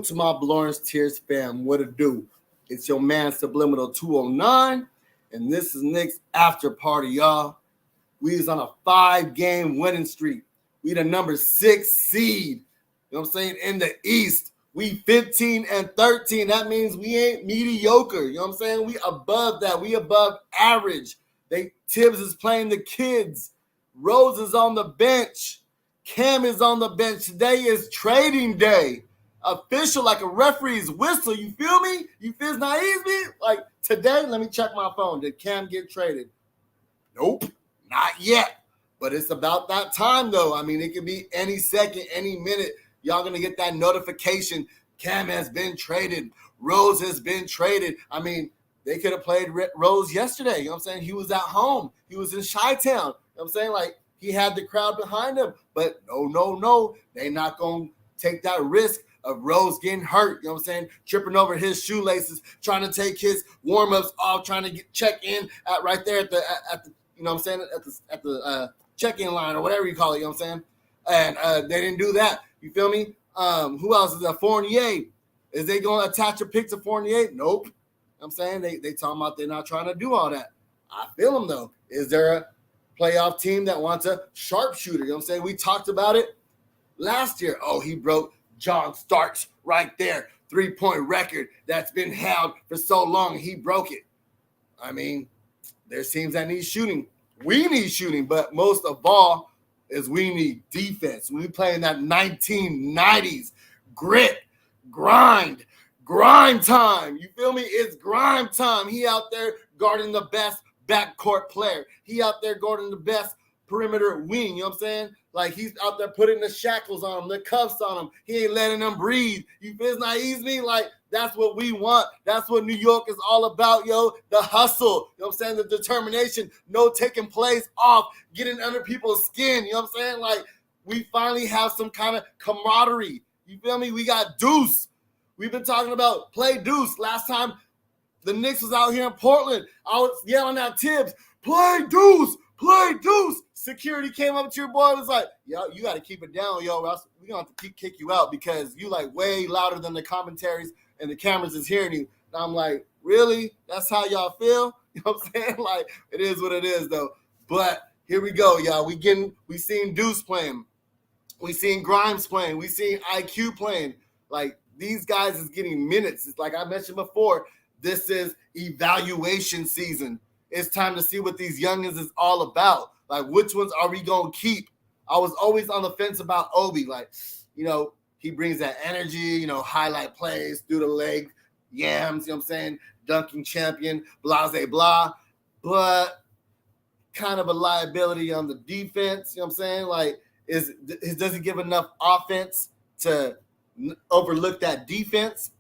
to my Lawrence Tears fam. What it do? It's your man Subliminal 209, and this is Knicks after party, y'all. We is on a 5-game winning streak. We the number 6 seed. You know what I'm saying? In the East. We 15-13. That means we ain't mediocre. You know what I'm saying? We above that. We above average. Tibbs is playing the kids. Rose is on the bench. Cam is on the bench. Today is trading day. Official, like a referee's whistle. You feel me? You feel naive me? Like today, let me check my phone. Did Cam get traded? Nope, not yet. But it's about that time, though. I mean, it could be any second, any minute. Y'all going to get that notification. Cam has been traded. Rose has been traded. I mean, they could have played Rose yesterday. You know what I'm saying? He was at home. He was in Chi-Town. You know what I'm saying? Like, he had the crowd behind him. But no. They not going to take that risk of Rose getting hurt. You know what I'm saying? Tripping over his shoelaces, trying to take his warm-ups off, trying to check in right there at the you know what I'm saying? At the check-in line or whatever you call it. You know what I'm saying? And they didn't do that. You feel me? Who else is that? Fournier. Is they going to attach a pick to Fournier? Nope. You know what I'm saying? They talking about they're not trying to do all that. I feel them, though. Is there a playoff team that wants a sharpshooter? You know what I'm saying? We talked about it last year. Oh, he broke John Starks right there. 3-point record that's been held for so long. He broke it. I mean, there's teams that need shooting. We need shooting, but most of all is we need defense. We play in that 1990s grit, grind time. You feel me? It's grind time. He out there guarding the best backcourt player. He out there guarding the best perimeter wing. You know what I'm saying? Like, he's out there putting the shackles on him, the cuffs on him. He ain't letting them breathe. You feel me? Like, that's what we want. That's what New York is all about, yo. The hustle. You know what I'm saying? The determination. No taking plays off. Getting under people's skin. You know what I'm saying? Like, we finally have some kind of camaraderie. You feel me? We got Deuce. We've been talking about play Deuce. Last time the Knicks was out here in Portland, I was yelling at Tibbs, play Deuce. Play Deuce. Security came up to your boy and was like, yo, you got to keep it down, yo. We're going to have to kick you out because you like way louder than the commentaries and the cameras is hearing you. And I'm like, really? That's how y'all feel? You know what I'm saying? Like, it is what it is, though. But here we go, y'all. We seen Deuce playing. We seen Grimes playing. We seen IQ playing. Like, these guys is getting minutes. It's like I mentioned before, this is evaluation season. It's time to see what these youngins is all about. Like, which ones are we going to keep? I was always on the fence about Obi. Like, you know, he brings that energy, you know, highlight plays through the leg, yams, you know what I'm saying? Dunking champion, blah, blah, blah. But kind of a liability on the defense, you know what I'm saying? Like, does he give enough offense to overlook that defense?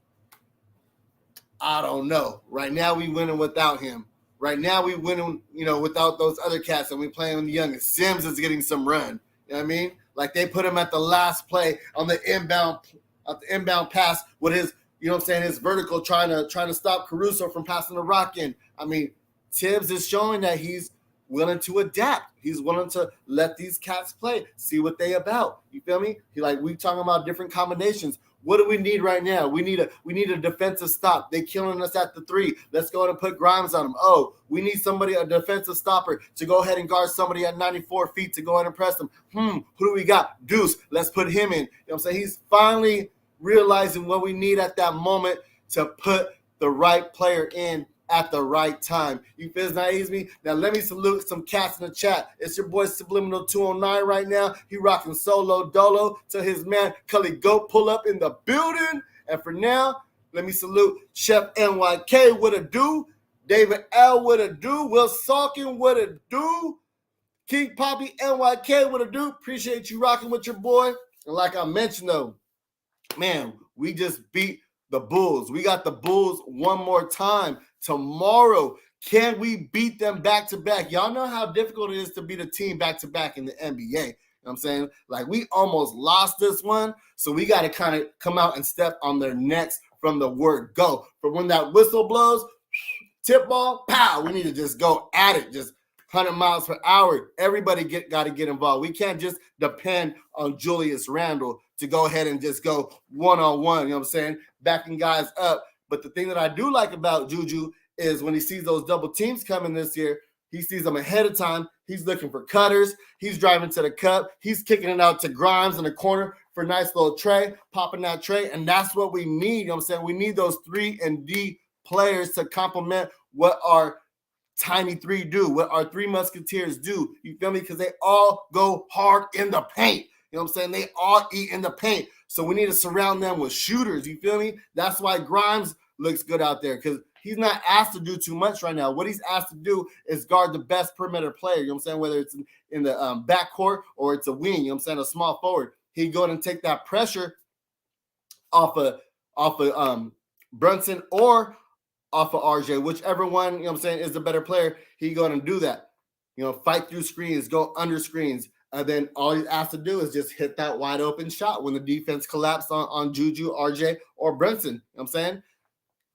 I don't know. Right now, we winning without him. Right now, we winning, you know, without those other cats, and we playing the youngest. Sims is getting some run. You know what I mean? Like, they put him at the last play on the inbound pass with his, you know what I'm saying, his vertical trying to stop Caruso from passing the rock in. I mean, Tibbs is showing that he's willing to adapt. He's willing to let these cats play, see what they about. You feel me? We talking about different combinations. What do we need right now? We need a defensive stop. They killing us at the 3. Let's go ahead and put Grimes on them. Oh, we need a defensive stopper to go ahead and guard somebody at 94 feet to go ahead and press them. Who do we got? Deuce. Let's put him in. You know what I'm saying? He's finally realizing what we need at that moment to put the right player in at the right time. You feel me? Now let me salute some cats in the chat. It's your boy Subliminal 209 right now. He rocking solo dolo to his man Cully Goat pull up in the building. And for now, let me salute Chef NYK with a do, David L with a do, Will Salkin with a do, King Poppy NYK with a do. Appreciate you rocking with your boy. And like I mentioned though, man, we just beat the Bulls. We got the Bulls one more time tomorrow. Can we beat them back-to-back? Y'all know how difficult it is to beat a team back-to-back in the NBA. You know what I'm saying? Like, we almost lost this one, so we got to kind of come out and step on their necks from the word go. But when that whistle blows, tip ball, pow, we need to just go at it, just 100 miles per hour. Everybody got to get involved. We can't just depend on Julius Randle to go ahead and just go one-on-one, you know what I'm saying, backing guys up. But the thing that I do like about Juju is when he sees those double teams coming this year, he sees them ahead of time. He's looking for cutters. He's driving to the cup. He's kicking it out to Grimes in the corner for a nice little tray, popping that tray. And that's what we need. You know what I'm saying? We need those 3 and D players to complement what our tiny 3 do, what our 3 musketeers do. You feel me? Because they all go hard in the paint. You know what I'm saying? They all eat in the paint. So we need to surround them with shooters. You feel me? That's why Grimes looks good out there, because he's not asked to do too much right now. What he's asked to do is guard the best perimeter player, you know what I'm saying, whether it's in the backcourt or it's a wing, you know what I'm saying, a small forward. He'd go and take that pressure off of Brunson or off of RJ, whichever one, you know what I'm saying, is the better player. He's going to do that. You know, fight through screens, go under screens. And then all he's asked to do is just hit that wide open shot when the defense collapsed on Juju, RJ, or Brunson. You know what I'm saying?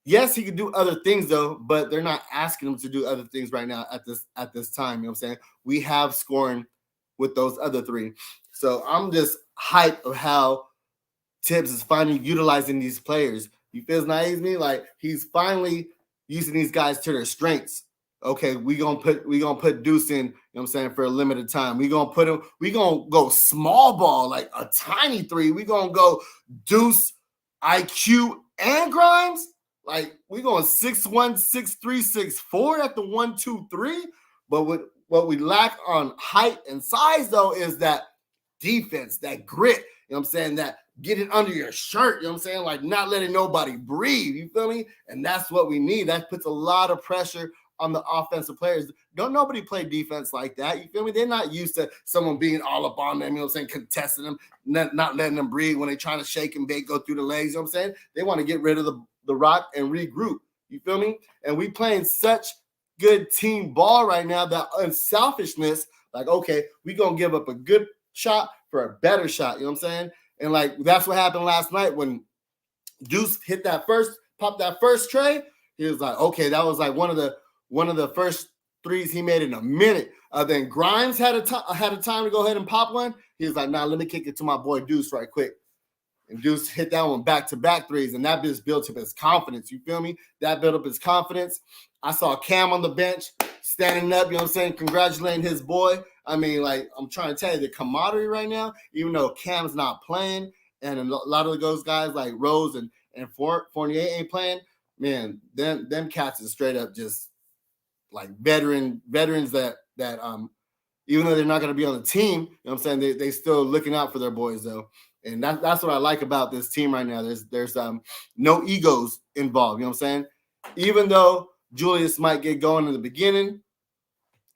Yes, he could do other things though, but they're not asking him to do other things right now at this time. You know what I'm saying? We have scoring with those other 3. So I'm just hyped of how Tibbs is finally utilizing these players. You feel naive me? Like he's finally using these guys to their strengths. Okay, we gonna put Deuce in, you know what I'm saying, for a limited time. We gonna go small ball, like a tiny 3. We gonna go Deuce, IQ, and Grimes. Like we going 6'1", 6'3", 6'4" at the 1, 2, 3. But what we lack on height and size though is that defense, that grit. You know what I'm saying? That get it under your shirt. You know what I'm saying? Like not letting nobody breathe. You feel me? And that's what we need. That puts a lot of pressure on the offensive players. Don't nobody play defense like that. You feel me? They're not used to someone being all up on them, you know what I'm saying, contesting them, not letting them breathe when they're trying to shake and bake, go through the legs, you know what I'm saying? They want to get rid of the rock and regroup. You feel me? And we playing such good team ball right now, that unselfishness, like, okay, we going to give up a good shot for a better shot, you know what I'm saying? And like, that's what happened last night when Deuce popped that first tray. He was like, okay, that was like one of the first threes he made in a minute. Then Grimes had a time to go ahead and pop one. He was like, nah, let me kick it to my boy Deuce right quick. And Deuce hit that one back-to-back threes, and that just built up his confidence. You feel me? That built up his confidence. I saw Cam on the bench standing up, you know what I'm saying, congratulating his boy. I mean, like, I'm trying to tell you, the camaraderie right now, even though Cam's not playing, and a lot of those guys like Rose and Fournier ain't playing, man, them cats is straight up just like veterans that even though they're not going to be on the team, you know what I'm saying, they still looking out for their boys though. And that's what I like about this team right now. There's no egos involved, you know what I'm saying? Even though Julius might get going in the beginning,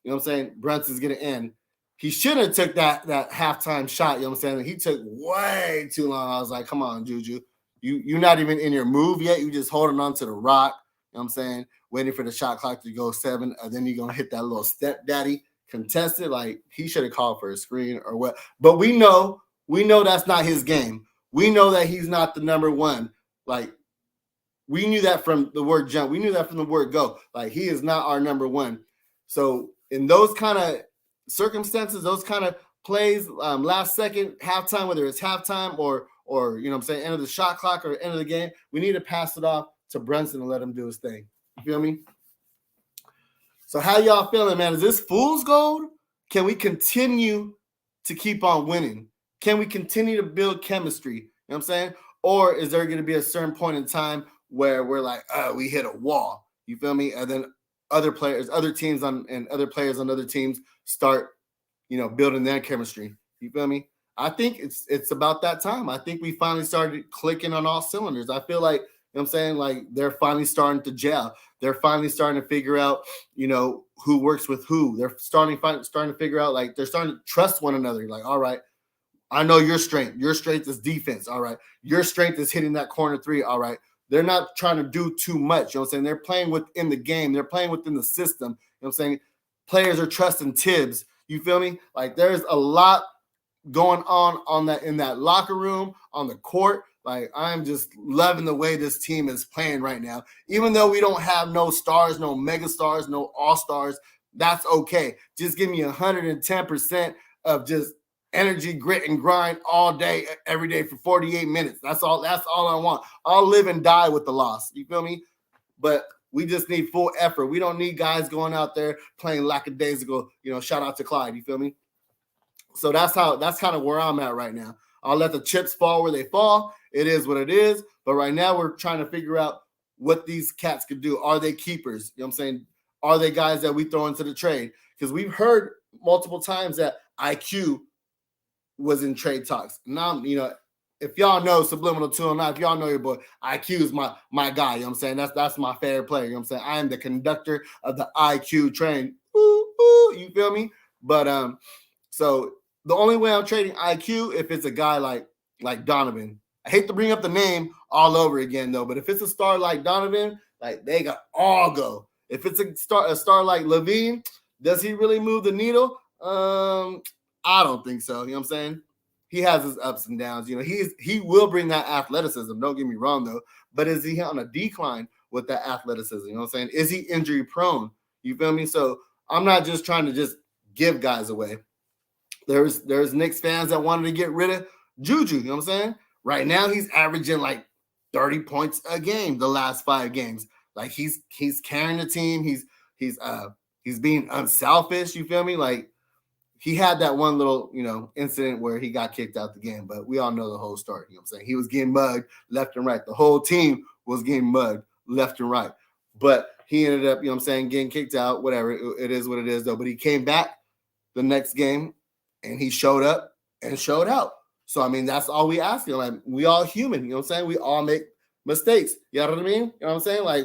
you know what I'm saying, Brunson's going to end. He shouldn't have took that halftime shot, you know what I'm saying? He took way too long. I was like, come on, Juju. You're not even in your move yet. You just holding on to the rock, you know what I'm saying, waiting for the shot clock to go 7, and then you're going to hit that little stepdaddy contested. Like, he should have called for a screen or what. But we know that's not his game. We know that he's not the number one. Like, we knew that from the word jump. We knew that from the word go. Like, he is not our number one. So in those kind of circumstances, those kind of plays, last second, halftime, whether it's halftime or you know what I'm saying, end of the shot clock or end of the game, we need to pass it off to Brunson and let him do his thing. You feel me? So how y'all feeling, man? Is this fool's gold? Can we continue to keep on winning? Can we continue to build chemistry? You know what I'm saying? Or is there going to be a certain point in time where we're like, we hit a wall? You feel me? And then other players, other teams and other players on other teams start, you know, building their chemistry. You feel me? I think it's about that time. I think we finally started clicking on all cylinders. I feel like, you know what I'm saying, like they're finally starting to gel. They're finally starting to figure out, you know, who works with who. They're starting to figure out, like, they're starting to trust one another. Like, all right, I know your strength. Your strength is defense. All right. Your strength is hitting that corner 3. All right. They're not trying to do too much. You know what I'm saying? They're playing within the game. They're playing within the system. You know what I'm saying? Players are trusting Tibbs. You feel me? Like, there's a lot going on that in that locker room, on the court. Like, I'm just loving the way this team is playing right now. Even though we don't have no stars, no mega stars, no all-stars, that's okay. Just give me 110% of just energy, grit, and grind all day, every day for 48 minutes. That's all I want. I'll live and die with the loss. You feel me? But we just need full effort. We don't need guys going out there playing lackadaisical. Shout out to Clyde. You feel me? So that's kind of where I'm at right now. I'll let the chips fall where they fall. It is what it is. But right now we're trying to figure out what these cats could do. Are they keepers? You know what I'm saying? Are they guys that we throw into the trade? Because we've heard multiple times that IQ was in trade talks. Now, if y'all know Subliminal 209, if y'all know your boy, IQ is my guy. You know what I'm saying? That's my favorite player. You know what I'm saying? I am the conductor of the IQ train. Woo, woo, you feel me? But so the only way I'm trading IQ if it's a guy like Donovan. I hate to bring up the name all over again though, but if it's a star like Donovan, like they got all go. If it's a star like Levine, does he really move the needle? I don't think so. You know what I'm saying? He has his ups and downs. He will bring that athleticism. Don't get me wrong though. But is he on a decline with that athleticism? You know what I'm saying? Is he injury prone? You feel me? So I'm not just trying to just give guys away. There's Knicks fans that wanted to get rid of Juju. You know what I'm saying? Right now he's averaging like 30 points a game the last 5 games. Like he's carrying the team. He's being unselfish. You feel me? Like he had that one little, incident where he got kicked out the game, but we all know the whole story. You know what I'm saying? He was getting mugged left and right. The whole team was getting mugged left and right. But he ended up, getting kicked out, whatever. It is what it is, though. But he came back the next game, and he showed up and showed out. So, I mean, that's all we ask. Like, we all human. You know what I'm saying? We all make mistakes. You know what I mean? You know what I'm saying? Like,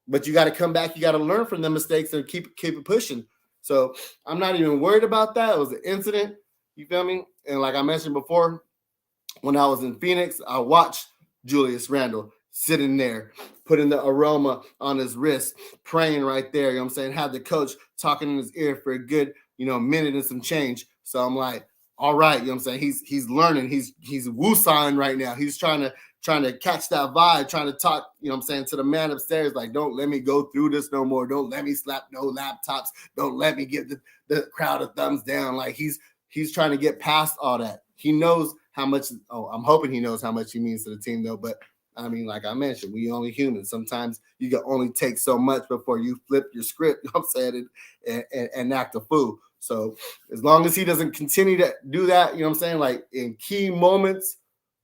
but you got to come back. You got to learn from the mistakes and keep it pushing. So I'm not even worried about that. It was an incident. You feel me? And like I mentioned before, when I was in Phoenix, I watched Julius Randle sitting there, putting the aroma on his wrist, praying right there. You know what I'm saying? Had the coach talking in his ear for a good, minute and some change. So I'm like, all right, you know what I'm saying? He's learning. He's woo-sign right now. He's trying to catch that vibe, trying to talk, you know what I'm saying, to the man upstairs, like, don't let me go through this no more. Don't let me slap no laptops. Don't let me give the crowd a thumbs down. Like he's trying to get past all that. He knows how much, I'm hoping he knows how much he means to the team though. But I mean, like I mentioned, we only human. Sometimes you can only take so much before you flip your script, you know what I'm saying, and act a fool. So as long as he doesn't continue to do that, you know what I'm saying, like in key moments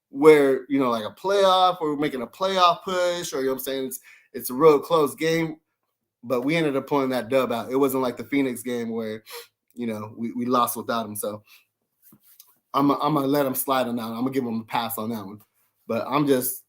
where, like a playoff or we're making a playoff push or, you know what I'm saying, it's a real close game, but we ended up pulling that dub out. It wasn't like the Phoenix game where, we lost without him. So I'm going to let him slide on that one. I'm going to give him a pass on that one. But I'm just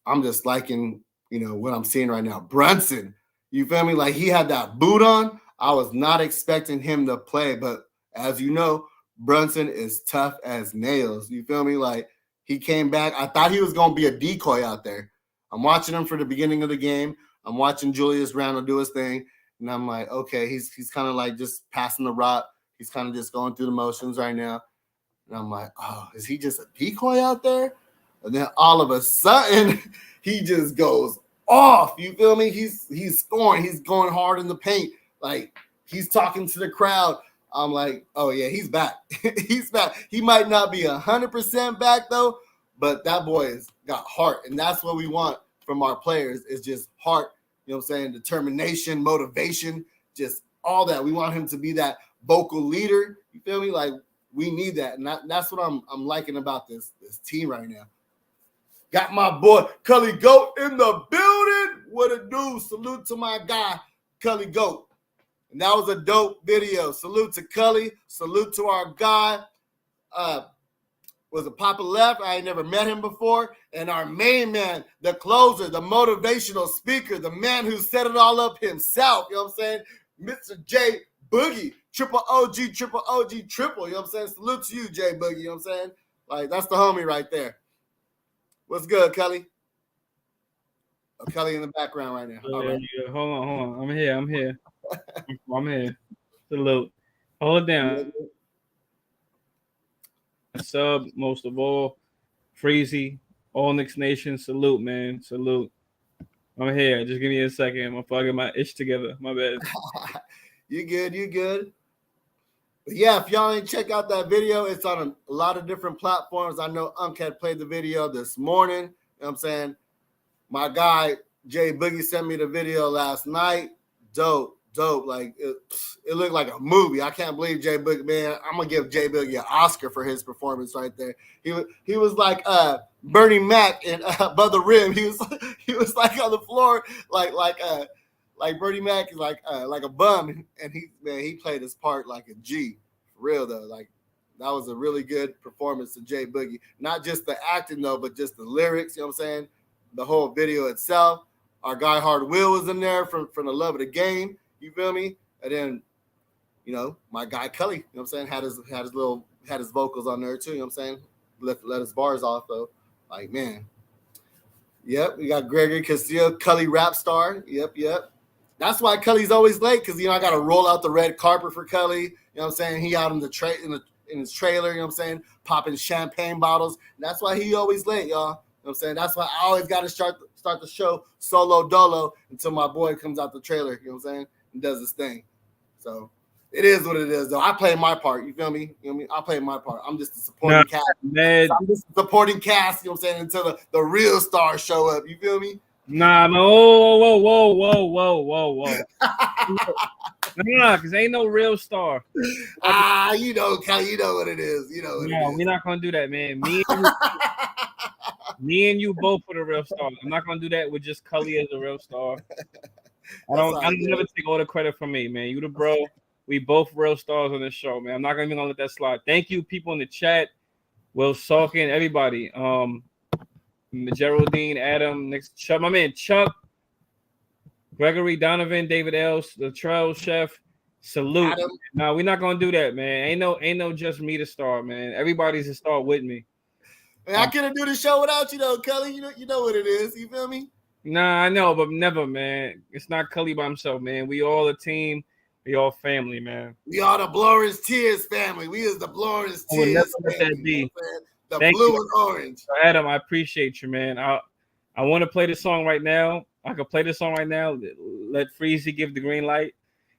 liking, what I'm seeing right now. Brunson, you feel me? Like he had that boot on. I was not expecting him to play, but as you know, Brunson is tough as nails. You feel me? Like he came back. I thought he was going to be a decoy out there. I'm watching him for the beginning of the game. I'm watching Julius Randle do his thing. And I'm like, okay, he's kind of like just passing the rock. He's kind of just going through the motions right now. And I'm like, oh, is he just a decoy out there? And then all of a sudden, he just goes off. You feel me? He's scoring. He's going hard in the paint. Like he's talking to the crowd. I'm like, oh yeah, he's back. He's back. He might not be 100% back though, but that boy has got heart, and that's what we want from our players is just heart. You know what I'm saying? Determination, motivation, just all that. We want him to be that vocal leader. You feel me? Like we need that, and that's what I'm liking about this team right now. Got my boy Cully Goat in the building. What a dude. Salute to my guy, Cully Goat. And that was a dope video. Salute to Cully. Salute to our guy. Was a Papa Left. I ain't never met him before. And our main man, the closer, the motivational speaker, the man who set it all up himself. You know what I'm saying? Mr. J Boogie. Triple OG, triple OG, triple. You know what I'm saying? Salute to you, J Boogie. You know what I'm saying? Like, that's the homie right there. What's good, Kelly? Oh, Kelly in the background right now. All right. Yeah. Hold on. I'm here. I'm here. Salute. Hold it down. Sub, most of all. Freezy. All Knicks Nation. Salute, man. Salute. I'm here. Just give me a second. I'm fucking my itch together. My bad. You good. But yeah, if y'all ain't check out that video, it's on a lot of different platforms. I know Unc had played the video this morning. You know what I'm saying? My guy, Jay Boogie, sent me the video last night. Dope. Like, it looked like a movie. I can't believe Jay Boogie, man. I'm going to give Jay Boogie an Oscar for his performance right there. He was like Bernie Mac and above the rim. He was like on the floor like Bernie Mac is like a bum, and he played his part like a G. For real though, like that was a really good performance of Jay Boogie. Not just the acting though, but just the lyrics. You know what I'm saying? The whole video itself. Our guy Hard Will was in there from the love of the game. You feel me? And then, you know, my guy Kelly. You know what I'm saying? Had his vocals on there too. You know what I'm saying? Let his bars off though. Like man. Yep, we got Gregory Castillo, Kelly rap star. Yep. That's why Kelly's always late, because I gotta roll out the red carpet for Kelly. You know what I'm saying? He out in his trailer, you know what I'm saying, popping champagne bottles. And that's why he always late, y'all. You know what I'm saying? That's why I always gotta start the show solo dolo until my boy comes out the trailer, you know what I'm saying, and does his thing. So it is what it is, though. I play my part, you feel me? You know what I mean? I play my part. I'm just a supporting cast. Man. I'm just a supporting cast, you know what I'm saying, until the real stars show up, you feel me? Nah, man. Whoa. Nah, because ain't no real star. You know, Kelly, you know what it is. You know what it is. We're not gonna do that, man. Me and you both for the real star. I'm not gonna do that with just Cully as a real star. I never take all the credit from me, man. You the bro. We both real stars on this show, man. I'm not gonna let that slide. Thank you, people in the chat. Will Salkin, everybody. Geraldine, Adam, next Chuck, my man Chuck, Gregory, Donovan, David Els, the Trail Chef. Salute. Adam. No, we're not gonna do that, man. Ain't no just me to star, man. Everybody's a star with me. Man, I couldn't do the show without you though, Kelly. You know what it is. You feel me? Nah, I know, but never, man. It's not Cully by himself, man. We all a team. We all family, man. We are the Blowers Tears family. We is the Blowers Tears family. The Thank blue you. And orange. Adam, I appreciate you, man. I want to play this song right now. I could play this song right now. Let Freezy give the green light.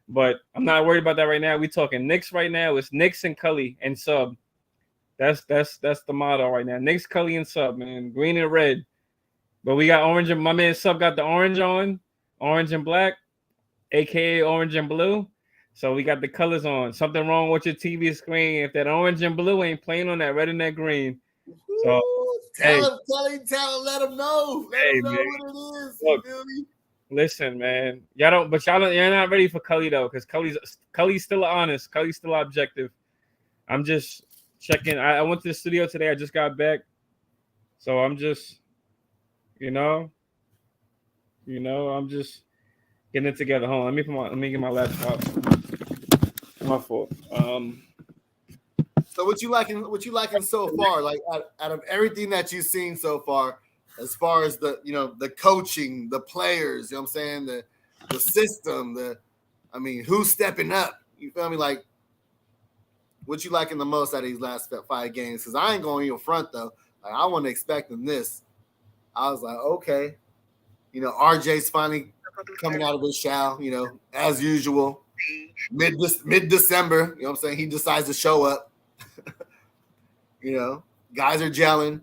But I'm not worried about that right now. We talking Knicks right now. It's Knicks and Cully and Sub. That's the motto right now. Knicks, Cully, and Sub, man. Green and red. But we got orange, and my man Sub got the orange on. Orange and black, a.k.a. orange and blue. So we got the colors on. Something wrong with your TV screen if that orange and blue ain't playing on that red and that green. So tell him, let him know. Let him know what it is. Look, you feel me? Listen, man. You're not ready for Cully though, because Cully's still honest. Cully's still objective. I'm just checking. I went to the studio today. I just got back. So I'm just, I'm just getting it together. Hold on. Let me get my laptop. My fault. So what you liking so far? Like out of everything that you've seen so far, as far as the coaching, the players, you know what I'm saying, the system, who's stepping up? You feel me? Like, what you liking the most out of these last 5 games? Because I ain't going in your front though. Like, I wasn't expecting this. I was like, okay, RJ's finally coming out of his shell, as usual. Mid-December, you know what I'm saying? He decides to show up. Guys are gelling.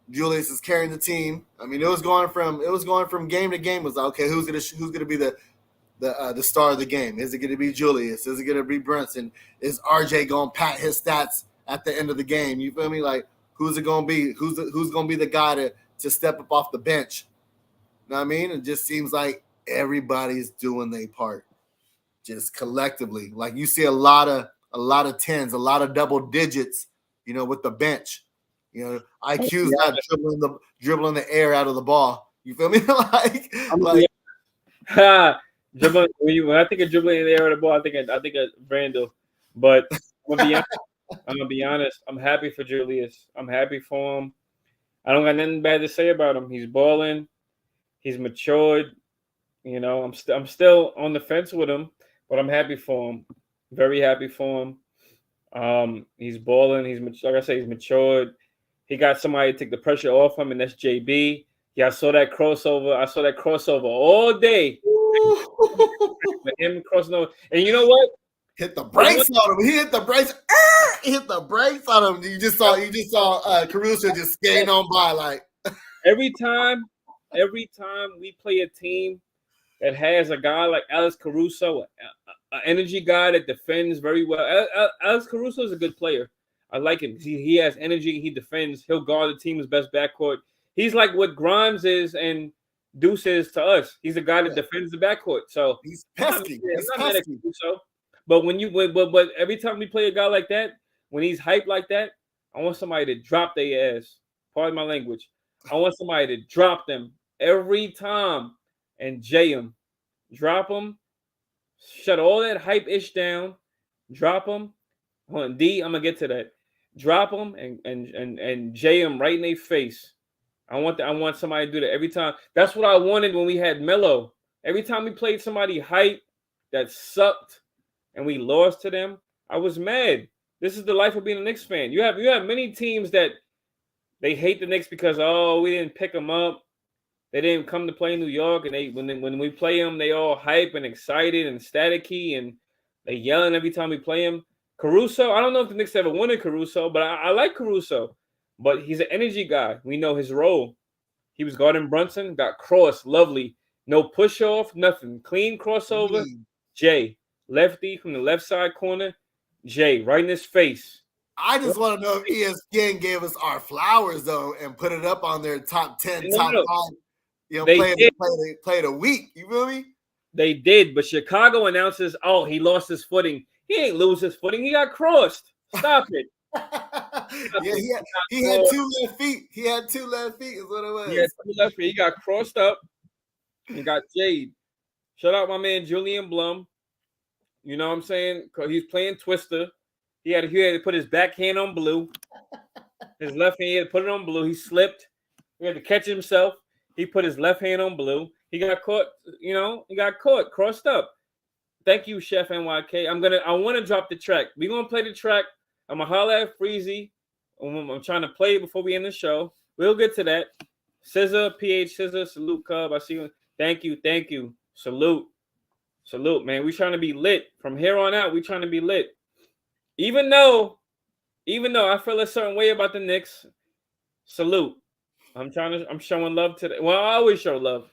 Julius is carrying the team. It was going from game to game. It was like, okay, who's gonna be the star of the game? Is it gonna be Julius? Is it gonna be Brunson? Is RJ gonna pat his stats at the end of the game? You feel me? Like, who's it gonna be? Who's gonna be the guy to step up off the bench? You know what I mean? It just seems like everybody's doing their part, just collectively. Like, you see a lot of tens, a lot of double digits, with the bench. IQ's not dribbling the air out of the ball. You feel me? Dribbling. When I think of dribbling in the air out of the ball, I think of Randall. But I'm gonna be honest. I'm happy for Julius. I'm happy for him. I don't got nothing bad to say about him. He's balling. He's matured. I'm still on the fence with him, but I'm happy for him. Very happy for him. He's balling. He's like I say, he's matured. He got somebody to take the pressure off him, and that's JB. Yeah, I saw that crossover all day. With him crossing over. And you know what? hit the brakes on him. He hit the brakes. He hit the brakes on him. You just saw Caruso just skating on by like. Every time we play a team that has a guy like Alex Caruso, an energy guy that defends very well. Alex Caruso is a good player. I like him. He has energy. He defends. He'll guard the team's best backcourt. He's like what Grimes is and Deuce is to us. He's a guy that defends the backcourt. So he's pesky. He's pesky. But but every time we play a guy like that, when he's hyped like that, I want somebody to drop their ass. Pardon my language. I want somebody to drop them every time and J him. Drop him. Shut all that hype ish down. Drop him. Hold on, D, I'm gonna get to that. Drop them and J them right in their face. I want somebody to do that every time. That's what I wanted when we had Melo. Every time we played somebody hype that sucked and we lost to them, I was mad. This is the life of being a Knicks fan. You have many teams that they hate the Knicks because we didn't pick them up. They didn't come to play in New York, and when we play them, they all hype and excited and staticky, and they yelling every time we play them. Caruso, I don't know if the Knicks ever wanted Caruso, but I like Caruso. But he's an energy guy. We know his role. He was guarding Brunson, got crossed, lovely. No push off, nothing. Clean crossover. Jay, lefty from the left side corner. Jay, right in his face. I just want to know if ESPN gave us our flowers though and put it up on their top 10, top 5. Play it a week. You feel me? They did, but Chicago announces, he lost his footing. He ain't lose his footing. He got crossed. Stop it. He had 2 left feet. He had 2 left feet is what it was. He had 2 left feet. He got crossed up and got jade. Shout out my man Julian Blum. You know what I'm saying? Because he's playing Twister. He had to put his backhand on blue. His left hand, he had to put it on blue. He slipped. He had to catch himself. He put his left hand on blue. He got caught, crossed up. Thank you, Chef NYK. I want to drop the track. We're gonna play the track. I'm gonna holler at Freezy. I'm trying to play it before we end the show. We'll get to that. Scissor, PH Scissor, salute Cub. I see you. Thank you. Salute, man. We trying to be lit. From here on out, we trying to be lit. Even though I feel a certain way about the Knicks, salute. I'm showing love today. Well, I always show love,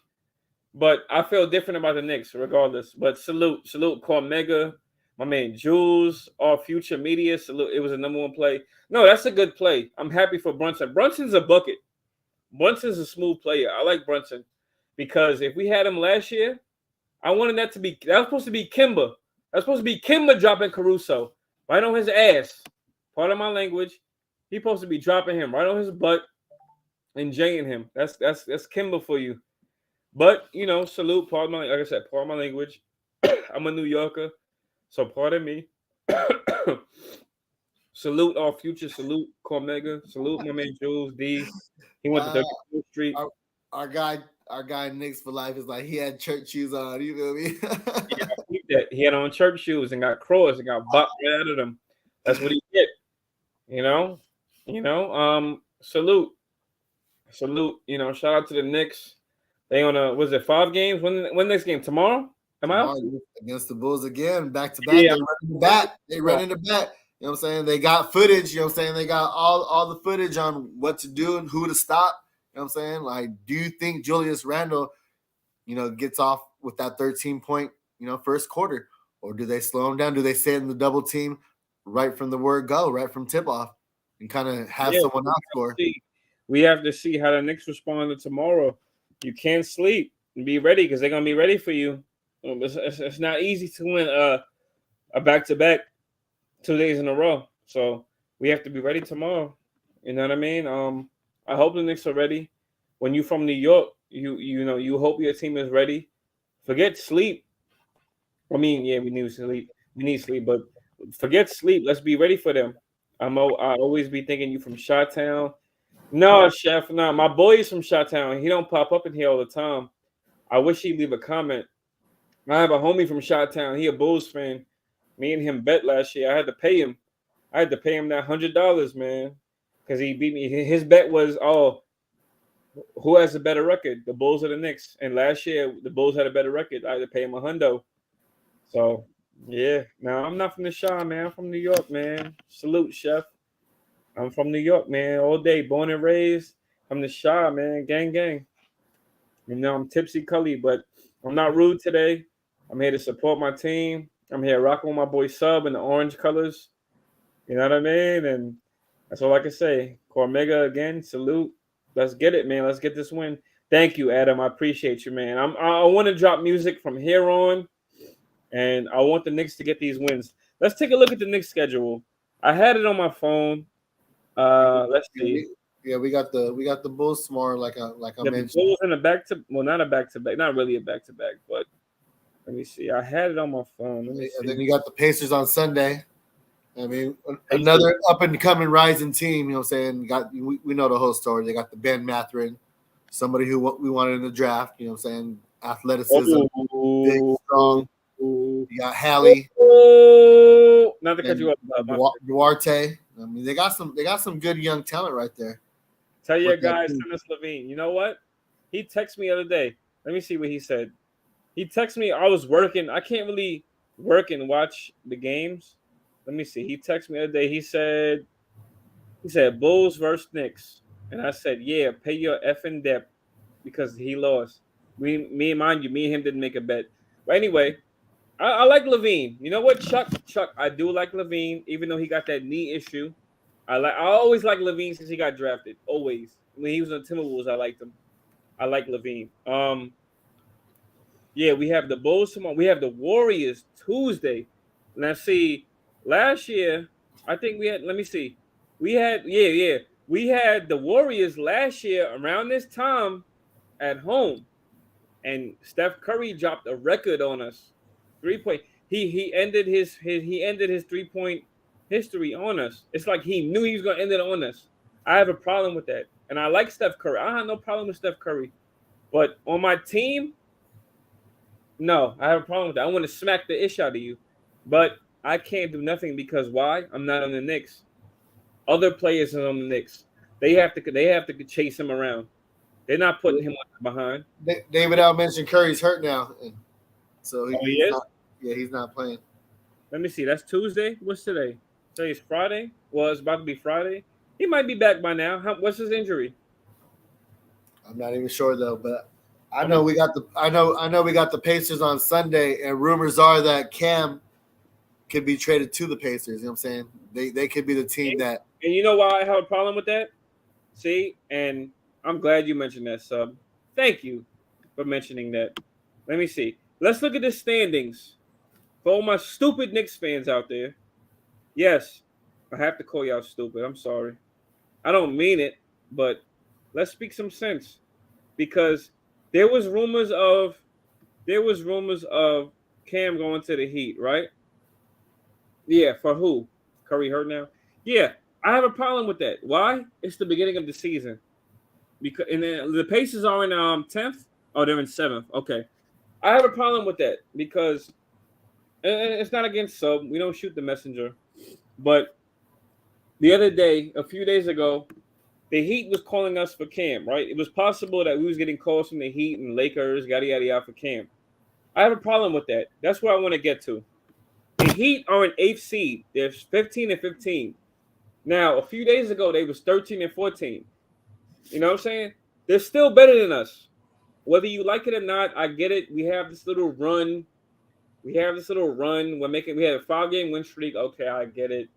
but I feel different about the Knicks regardless. But salute, Cormega, my man Jules, all future media. Salute. It was a number 1 play. No, that's a good play. I'm happy for Brunson. Brunson's a bucket. Brunson's a smooth player. I like Brunson because if we had him last year, I wanted that was supposed to be Kimba. That's supposed to be Kimba dropping Caruso right on his ass. Part of my language. He's supposed to be dropping him right on his butt and jaying him. That's Kimba for you. But salute. Like I said, part of my language. I'm a New Yorker, so pardon me. Salute all future. Salute Cormega. Salute my man Jules D. He went to 34th Street. Our guy Knicks for life is like he had church shoes on. You feel me? Yeah, I think that he had on church shoes and got crossed and got bopped right out of them. That's what he did. Salute. Shout out to the Knicks. They on was it 5 games? When next game? Tomorrow? Am I out? Against the Bulls again, back to back. Yeah. They run in the back. You know what I'm saying? They got footage. You know what I'm saying? They got all the footage on what to do and who to stop. You know what I'm saying? Like, do you think Julius Randle, gets off with that 13-point, first quarter? Or do they slow him down? Do they stay in the double team right from the word go, right from tip-off, and kind of have someone else score? We have to see how the Knicks respond to tomorrow. You can't sleep and be ready because they're going to be ready for you. It's not easy to win a back-to-back 2 days in a row. So we have to be ready tomorrow. You know what I mean? I hope the Knicks are ready. When you're from New York, you hope your team is ready. Forget sleep. I mean, yeah, we need sleep. We need sleep, but forget sleep. Let's be ready for them. I always be thinking you from Chi-Town. No, Chef, no. My boy is from Chi-Town. He don't pop up in here all the time. I wish he'd leave a comment. I have a homie from Chi-Town. He a Bulls fan. Me and him bet last year. I had to pay him. that $100, man, because he beat me. His bet was, who has a better record, the Bulls or the Knicks? And last year, the Bulls had a better record. I had to pay him $100. So Yeah. Now I'm not from the Shaw, man. I'm from New York, man. Salute, chef. I'm from New York, man. All day, born and raised. From the Shaw, man. Gang, gang. I'm tipsy Cully, but I'm not rude today. I'm here to support my team. I'm here rocking with my boy Sub in the orange colors. You know what I mean? And that's all I can say. Cormega again, salute. Let's get it, man. Let's get this win. Thank you, Adam. I appreciate you, man. I want to drop music from here on, and I want the Knicks to get these wins. Let's take a look at the Knicks schedule. I had it on my phone. Let's see. We got the Bulls tomorrow, like I The mentioned. Bulls in a back to well, not a back to back, not really a back to back, but let me see. I had it on my phone. Let me And see. then you got the Pacers on Sunday. I mean, Pacers. another up and coming rising team. You know what I'm saying? We know the whole story. They got the Ben Matherin, somebody who we wanted in the draft. You know what I'm saying? Athleticism, big, strong. You got Hallie. Not to cut you off. Duarte. I mean, they got some good young talent right there. Tell your with that guy, team. Dennis Levine. You know what? He texted me the other day. Let me see what he said. He texted me. I was working. I can't really work and watch the games. Let me see. He texted me the other day. He said Bulls versus Knicks, and I said, yeah, pay your effing debt because he lost. Me and mind you, me and him didn't make a bet. But anyway, I like Levine. You know what, Chuck? I do like Levine, even though he got that knee issue. I always like Levine since he got drafted. Always. When he was on Timberwolves, I liked him. I like Levine. Yeah, we have the Bulls tomorrow. We have the Warriors Tuesday. Now see, last year, I think we had, let me see. We had, yeah. We had the Warriors last year around this time at home. And Steph Curry dropped a record on us. 3-point. He ended his 3-point history on us. It's like he knew he was gonna end it on us. I have a problem with that. And I like Steph Curry. I have no problem with Steph Curry. But on my team, no, I have a problem with that. I want to smack the ish out of you. But I can't do nothing because why? I'm not on the Knicks. Other players are on the Knicks. They have to chase him around. They're not putting him behind. David Al mentioned Curry's hurt now, and so Oh, he he's is? not. Yeah, he's not playing. Let me see. That's Tuesday. What's today? Today's Friday. Well, it's about to be Friday. He might be back by now. What's his injury? I'm not even sure though, but I know we got the Pacers on Sunday, and rumors are that Cam could be traded to the Pacers. You know what I'm saying? They could be the team that. And you know why I have a problem with that? See, and I'm glad you mentioned that, Sub. Thank you for mentioning that. Let me see. Let's look at the standings. For all my stupid Knicks fans out there, yes, I have to call y'all stupid. I'm sorry. I don't mean it, but let's speak some sense. Because there was rumors of Cam going to the Heat, right? Yeah, for who? Curry hurt now? Yeah, I have a problem with that. Why? It's the beginning of the season. Because and then the Pacers are in 10th. Oh, they're in 7th. Okay. I have a problem with that because it's not against Sub. We don't shoot the messenger. But the other day, a few days ago, the Heat was calling us for Cam, right? It was possible that we was getting calls from the Heat and Lakers, yada yada yada for Cam. I have a problem with that. That's where I want to get to. The Heat are an 8th seed. They're 15 and 15. Now, a few days ago, they was 13 and 14. You know what I'm saying? They're still better than us. Whether you like it or not, I get it. We have this little run. We have a 5-game win streak. Okay, I get it.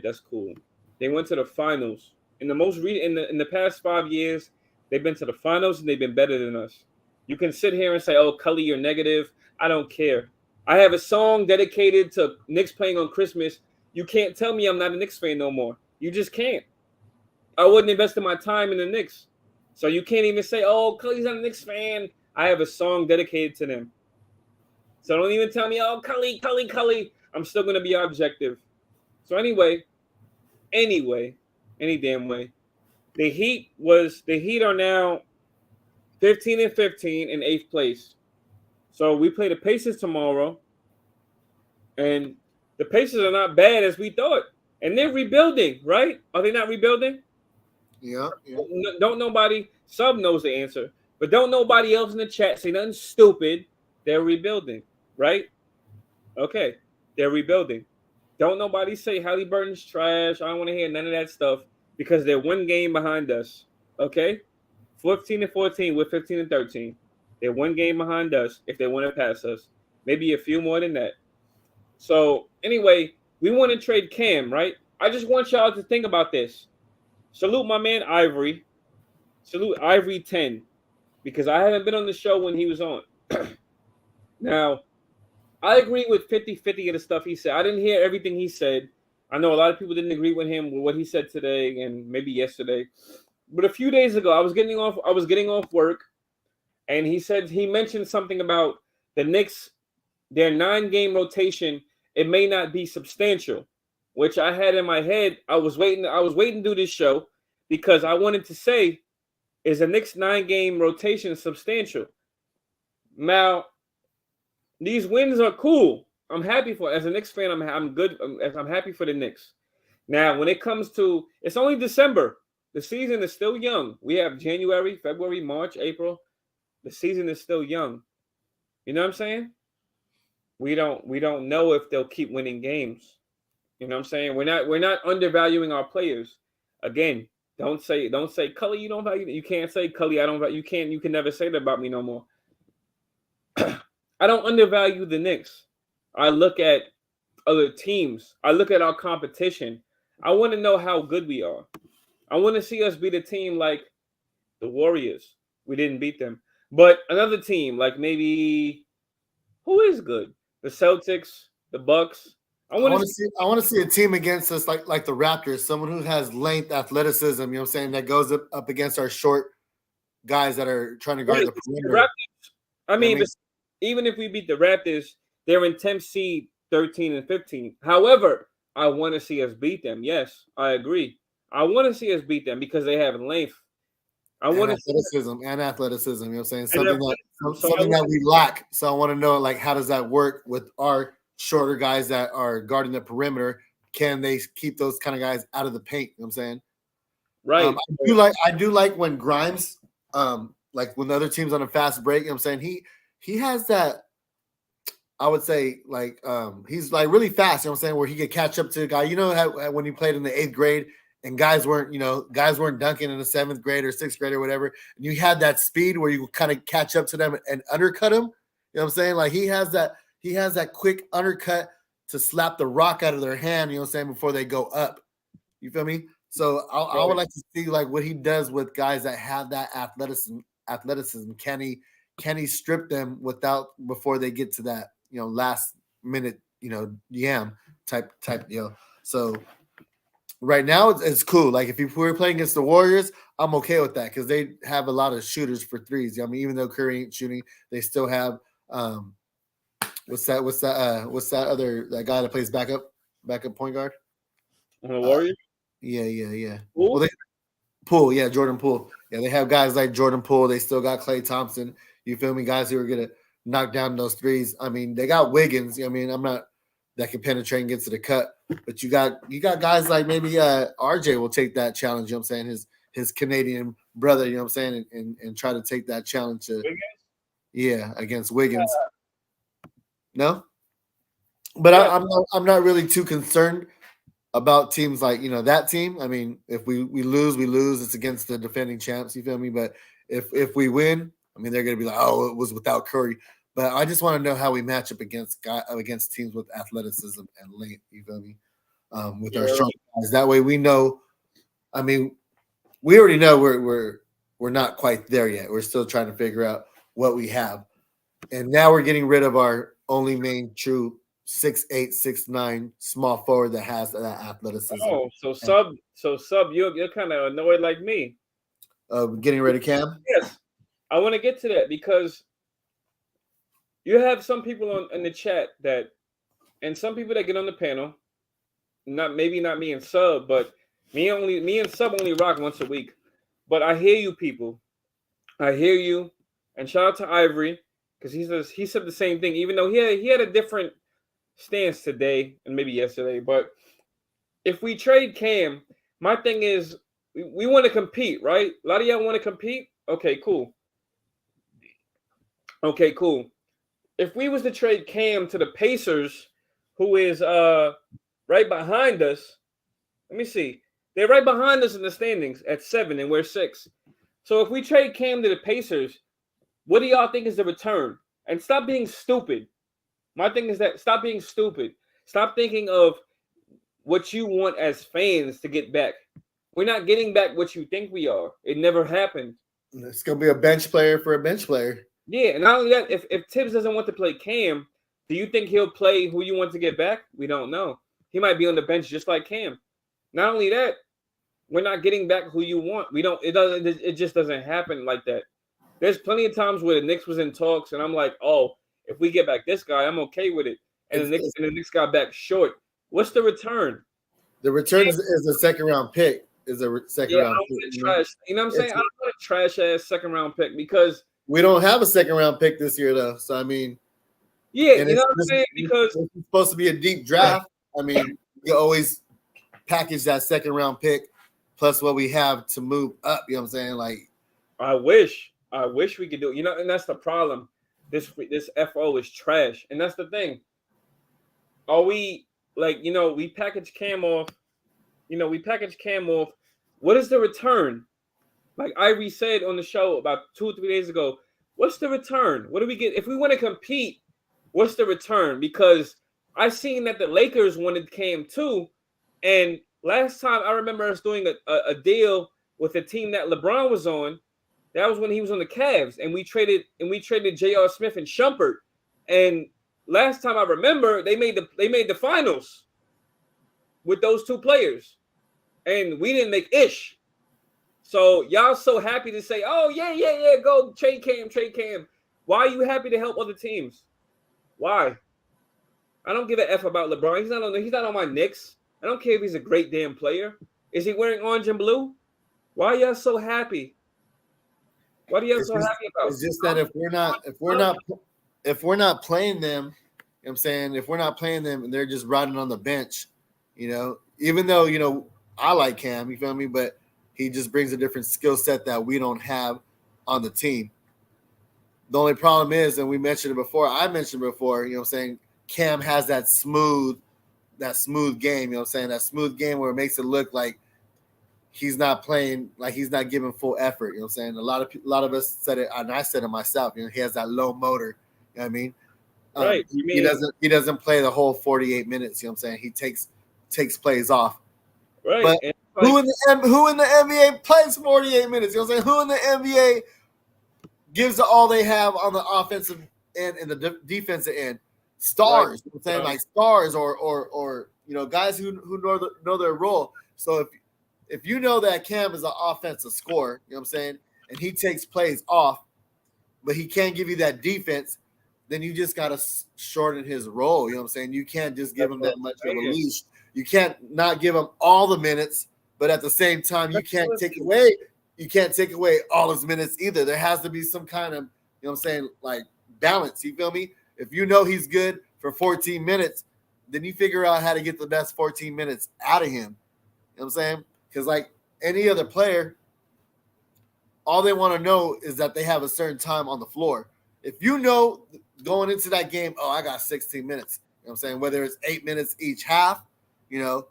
That's cool. They went to the finals. In the past 5 years, they've been to the finals and they've been better than us. You can sit here and say, "Oh, Cully, you're negative." I don't care. I have a song dedicated to Knicks playing on Christmas. You can't tell me I'm not a Knicks fan no more. You just can't. I wouldn't invest my time in the Knicks. So you can't even say, "Oh, Cully's not a Knicks fan." I have a song dedicated to them. So don't even tell me, "Oh, Cully." I'm still going to be objective. So anyway, any damn way. The Heat are now 15 and 15 in 8th place. So we play the Pacers tomorrow. And the Pacers are not bad as we thought. And they're rebuilding, right? Are they not rebuilding? Yeah. Don't nobody, Sub knows the answer, but don't nobody else in the chat say nothing stupid. They're rebuilding, right? Okay, they're rebuilding. Don't nobody say Halliburton's trash. I don't want to hear none of that stuff because they're one game behind us. Okay, 14-14 with 15-13. They're one game behind us. If they want to pass us, maybe a few more than that. So anyway, we want to trade Cam, right? I just want y'all to think about this. Salute my man Ivory. Salute Ivory 10 because I haven't been on the show when he was on. Now, I agree with 50-50 of the stuff he said. I didn't hear everything he said. I know a lot of people didn't agree with him with what he said today and maybe yesterday. But a few days ago, I was getting off work, and he mentioned something about the Knicks, their 9-game rotation. It may not be substantial, which I had in my head. I was waiting to do this show because I wanted to say, is the Knicks 9-game rotation substantial? Now, these wins are cool. I'm happy for as a Knicks fan. I'm good. I'm happy for the Knicks. Now, when it comes to, it's only December. The season is still young. We have January, February, March, April. The season is still young. You know what I'm saying? We don't know if they'll keep winning games. You know what I'm saying? We're not undervaluing our players. Again, don't say Cully, you don't value. You can't say Cully, I don't value. You can never say that about me no more. I don't undervalue the Knicks. I look at other teams. I look at our competition. I want to know how good we are. I want to see us beat a team like the Warriors. We didn't beat them. But another team, like maybe who is good? The Celtics, the Bucks. I I want to want to see. see I want to see a team against us like the Raptors, someone who has length, athleticism, you know what I'm saying, that goes up against our short guys that are trying to guard Right. the The perimeter. Raptors. I You know what I mean, mean? even if we beat the Raptors, they're in 10th seed, 13 and 15. However, I want to see us beat them. Yes, I agree. I want to see us beat them because they have length. I And want to see athleticism, you know what I'm saying? and so I Something want that we lack. So I want to know, like, how does that work with our shorter guys that are guarding the perimeter? Can they keep those kind of guys out of the paint? You know what I'm saying? right. I do like when Grimes, like when the other team's on a fast break, you know what I'm saying? He has that, I would say, like, he's like really fast, you know what I'm saying, where he could catch up to a guy. You know how when he played in the 8th grade and guys weren't dunking in the 7th grade or 6th grade or whatever, and you had that speed where you kind of catch up to them and undercut them. You know what I'm saying? Like he has that quick undercut to slap the rock out of their hand, you know what I'm saying, before they go up. You feel me? So I would Right. like to see like what he does with guys that have that athleticism. Can he strip them without before they get to that last minute yam type deal. So right now it's cool. Like if we were playing against the Warriors, I'm okay with that because they have a lot of shooters for threes. I mean, even though Curry ain't shooting, they still have what's that other that guy that plays backup point guard. On the Uh, Warriors. yeah. Well, Who? they Poole, yeah, Jordan Poole. Yeah, they have guys like Jordan Poole. They still got Klay Thompson. You feel me? Guys who are gonna knock down those threes. I mean, they got Wiggins. I mean, I'm not that can penetrate and get to the cut, but you got guys like maybe RJ will take that challenge. You know what I'm saying? His Canadian brother. You know what I'm saying? And try to take that challenge to against Wiggins. No, but Yes. I'm not really too concerned about teams like that team. I mean, if we lose, we lose. It's against the defending champs. You feel me? But if we win, I mean, they're gonna be like, oh, it was without Curry. But I just want to know how we match up against teams with athleticism and length. You feel me? With our Yeah. strong guys. That way, we know. I mean, we already know we're not quite there yet. We're still trying to figure out what we have, and now we're getting rid of our only main true 6'8", 6'9" small forward that has that athleticism. Oh, so And sub, you're kind of annoyed like me. getting rid of Cam. Yes, I want to get to that because you have some people in the chat that, and some people that get on the panel. Not me and sub, but me and sub only rock once a week. But I hear you, people. I hear you, and shout out to Ivory because he said the same thing, even though he had a different stance today and maybe yesterday. But if we trade Cam, my thing is we want to compete, right? A lot of y'all want to compete. Okay, cool. Okay, cool. if we was to trade Cam to the Pacers, who is right behind us, let me see. They're right behind us in the standings at 7, and we're 6. So if we trade Cam to the Pacers, what do y'all think is the return? And stop being stupid. My thing is that stop being stupid. Stop thinking of what you want as fans to get back. We're not getting back what you think we are. It never happened. It's gonna be a bench player for a bench player. Yeah, and not only that, if Tibbs doesn't want to play Cam, do you think he'll play who you want to get back? We don't know. He might be on the bench just like Cam. Not only that, we're not getting back who you want. We don't. It doesn't. It just doesn't happen like that. There's plenty of times where the Knicks was in talks, and I'm like, oh, if we get back this guy, I'm okay with it. And the Knicks got back short. What's the return? The return is a second round pick. Is a second round pick. Trash. You know what I'm saying? I don't want a trash ass second round pick because we don't have a second round pick this year, though. So I mean, yeah, you know what I'm saying? Because it's supposed to be a deep draft. I mean, you always package that second round pick plus what we have to move up. You know what I'm saying? Like, I wish we could do it. You know, and that's the problem. This FO is trash, and that's the thing. Are we like, you know, we package Cam off? You know, we package Cam off. What is the return? Like Ivory said on the show about 2 or 3 days ago, what's the return? What do we get? If we want to compete, what's the return? Because I seen that the Lakers wanted Cam too. And last time I remember us doing a deal with a team that LeBron was on. That was when he was on the Cavs. And we traded J.R. Smith and Shumpert. And last time I remember, they made the finals with those two players. And we didn't make ish. So y'all so happy to say, oh, yeah, go trade Cam. Why are you happy to help other teams? Why? I don't give a F about LeBron. He's not on my Knicks. I don't care if he's a great damn player. Is he wearing orange and blue? Why are y'all so happy? What are y'all so happy about? It's just that if we're not playing them, you know what I'm saying, if we're not playing them and they're just riding on the bench, you know, even though, you know, I like Cam, you feel me? But he just brings a different skill set that we don't have on the team. The only problem is, and I mentioned it before, you know what I'm saying, Cam has that smooth game, you know what I'm saying, that smooth game where it makes it look like he's not playing, like he's not giving full effort, you know what I'm saying? A lot of us said it, and I said it myself, you know, he has that low motor, you know what I mean? Right. He doesn't play the whole 48 minutes, you know what I'm saying? He takes plays off. Right. But who in the NBA plays 48 minutes? You know what I'm saying? Who in the NBA gives all they have on the offensive end and the defensive end? Stars. Right. You know what I'm saying? Like stars or you know, guys who know their role. So if you know that Cam is an offensive scorer, you know what I'm saying, and he takes plays off, but he can't give you that defense, then you just got to shorten his role. You know what I'm saying? You can't just give him that much of a leash. You can't not give him all the minutes, but at the same time, you can't take away all his minutes either. There has to be some kind of, you know what I'm saying, like balance. You feel me? If you know he's good for 14 minutes, then you figure out how to get the best 14 minutes out of him. You know what I'm saying? Because like any other player, all they want to know is that they have a certain time on the floor. If you know going into that game, oh, I got 16 minutes. You know what I'm saying? Whether it's 8 minutes each half, you know,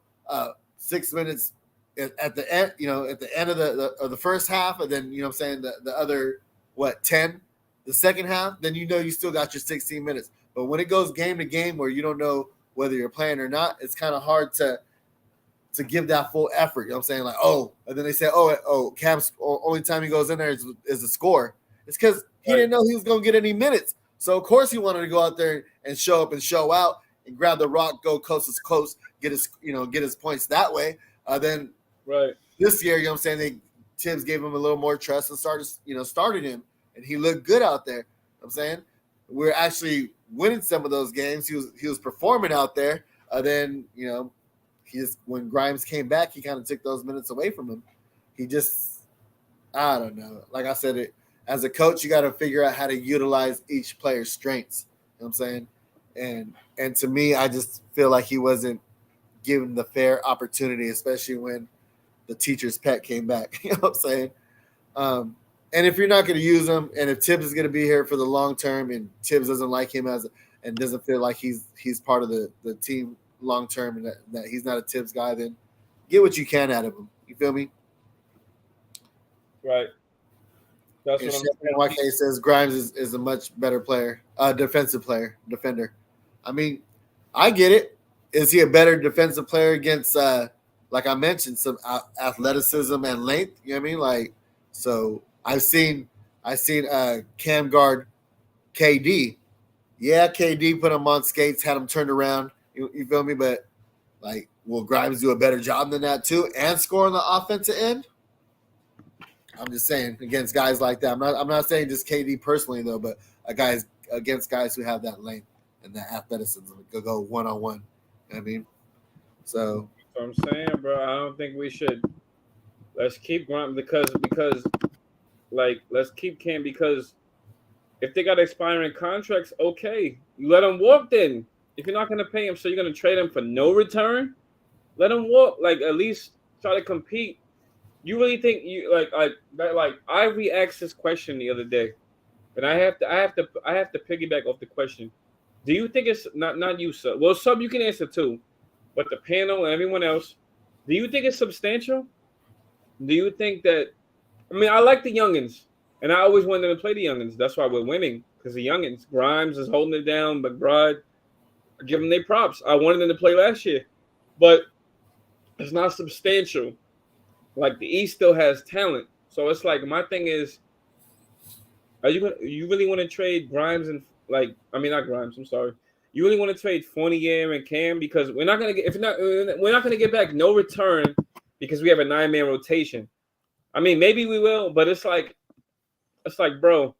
6 minutes at the end, you know, at the end of the first half, and then, you know what I'm saying, the other, 10, the second half, then you know you still got your 16 minutes. But when it goes game to game where you don't know whether you're playing or not, it's kind of hard to give that full effort. You know what I'm saying? Like, oh, and then they say, oh, Cam's only time he goes in there is a score. It's because he didn't know he was going to get any minutes. So, of course, he wanted to go out there and show up and show out and grab the rock, go coast to coast, get his points that way. Then this year, you know what I'm saying, Tibbs gave him a little more trust and started him, and he looked good out there. You know what I'm saying? We're actually winning some of those games. He was performing out there. Then, you know, when Grimes came back, he kind of took those minutes away from him. He just, I don't know. Like I said, as a coach, you got to figure out how to utilize each player's strengths. You know what I'm saying? And to me, I just feel like he wasn't given the fair opportunity, especially when the teacher's pet came back. You know what I'm saying? And if you're not going to use him, and if Tibbs is going to be here for the long term, and Tibbs doesn't like him and doesn't feel like he's part of the team long term, and that he's not a Tibbs guy, then get what you can out of him. You feel me? Right. That's And what I'm saying. YK says Grimes is a much better player, defender. I mean, I get it. Is he a better defensive player against, like I mentioned, some athleticism and length? You know what I mean? Like, so I've seen Cam guard KD. Yeah, KD put him on skates, had him turned around. You feel me? But like, will Grimes do a better job than that too, and score on the offensive end? I'm just saying against guys like that. I'm not saying just KD personally though, but against guys who have that length and that athleticism to go one on one. I mean, so That's what I'm saying, bro. I don't think we should. Let's keep Grimes because let's keep Cam because if they got expiring contracts, okay, you let them walk. Then if you're not gonna pay him, so you're gonna trade him for no return, let him walk. Like at least try to compete. You really think you like I re-asked this question the other day, and I have to piggyback off the question. Do you think it's not you, Sub? Well, Sub, you can answer too, but the panel and everyone else, do you think it's substantial? Do you think that? I mean, I like the youngins, and I always wanted them to play the youngins. That's why we're winning because the youngins. Grimes is holding it down, but Brad, give them their props. I wanted them to play last year, but it's not substantial. Like the East still has talent, so it's like my thing is, you really want to trade Grimes and not Grimes? I'm sorry. You really want to trade Fournier and Cam because we're not gonna get we're not gonna get back no return because we have a 9-man rotation. I mean, maybe we will, but it's like, bro,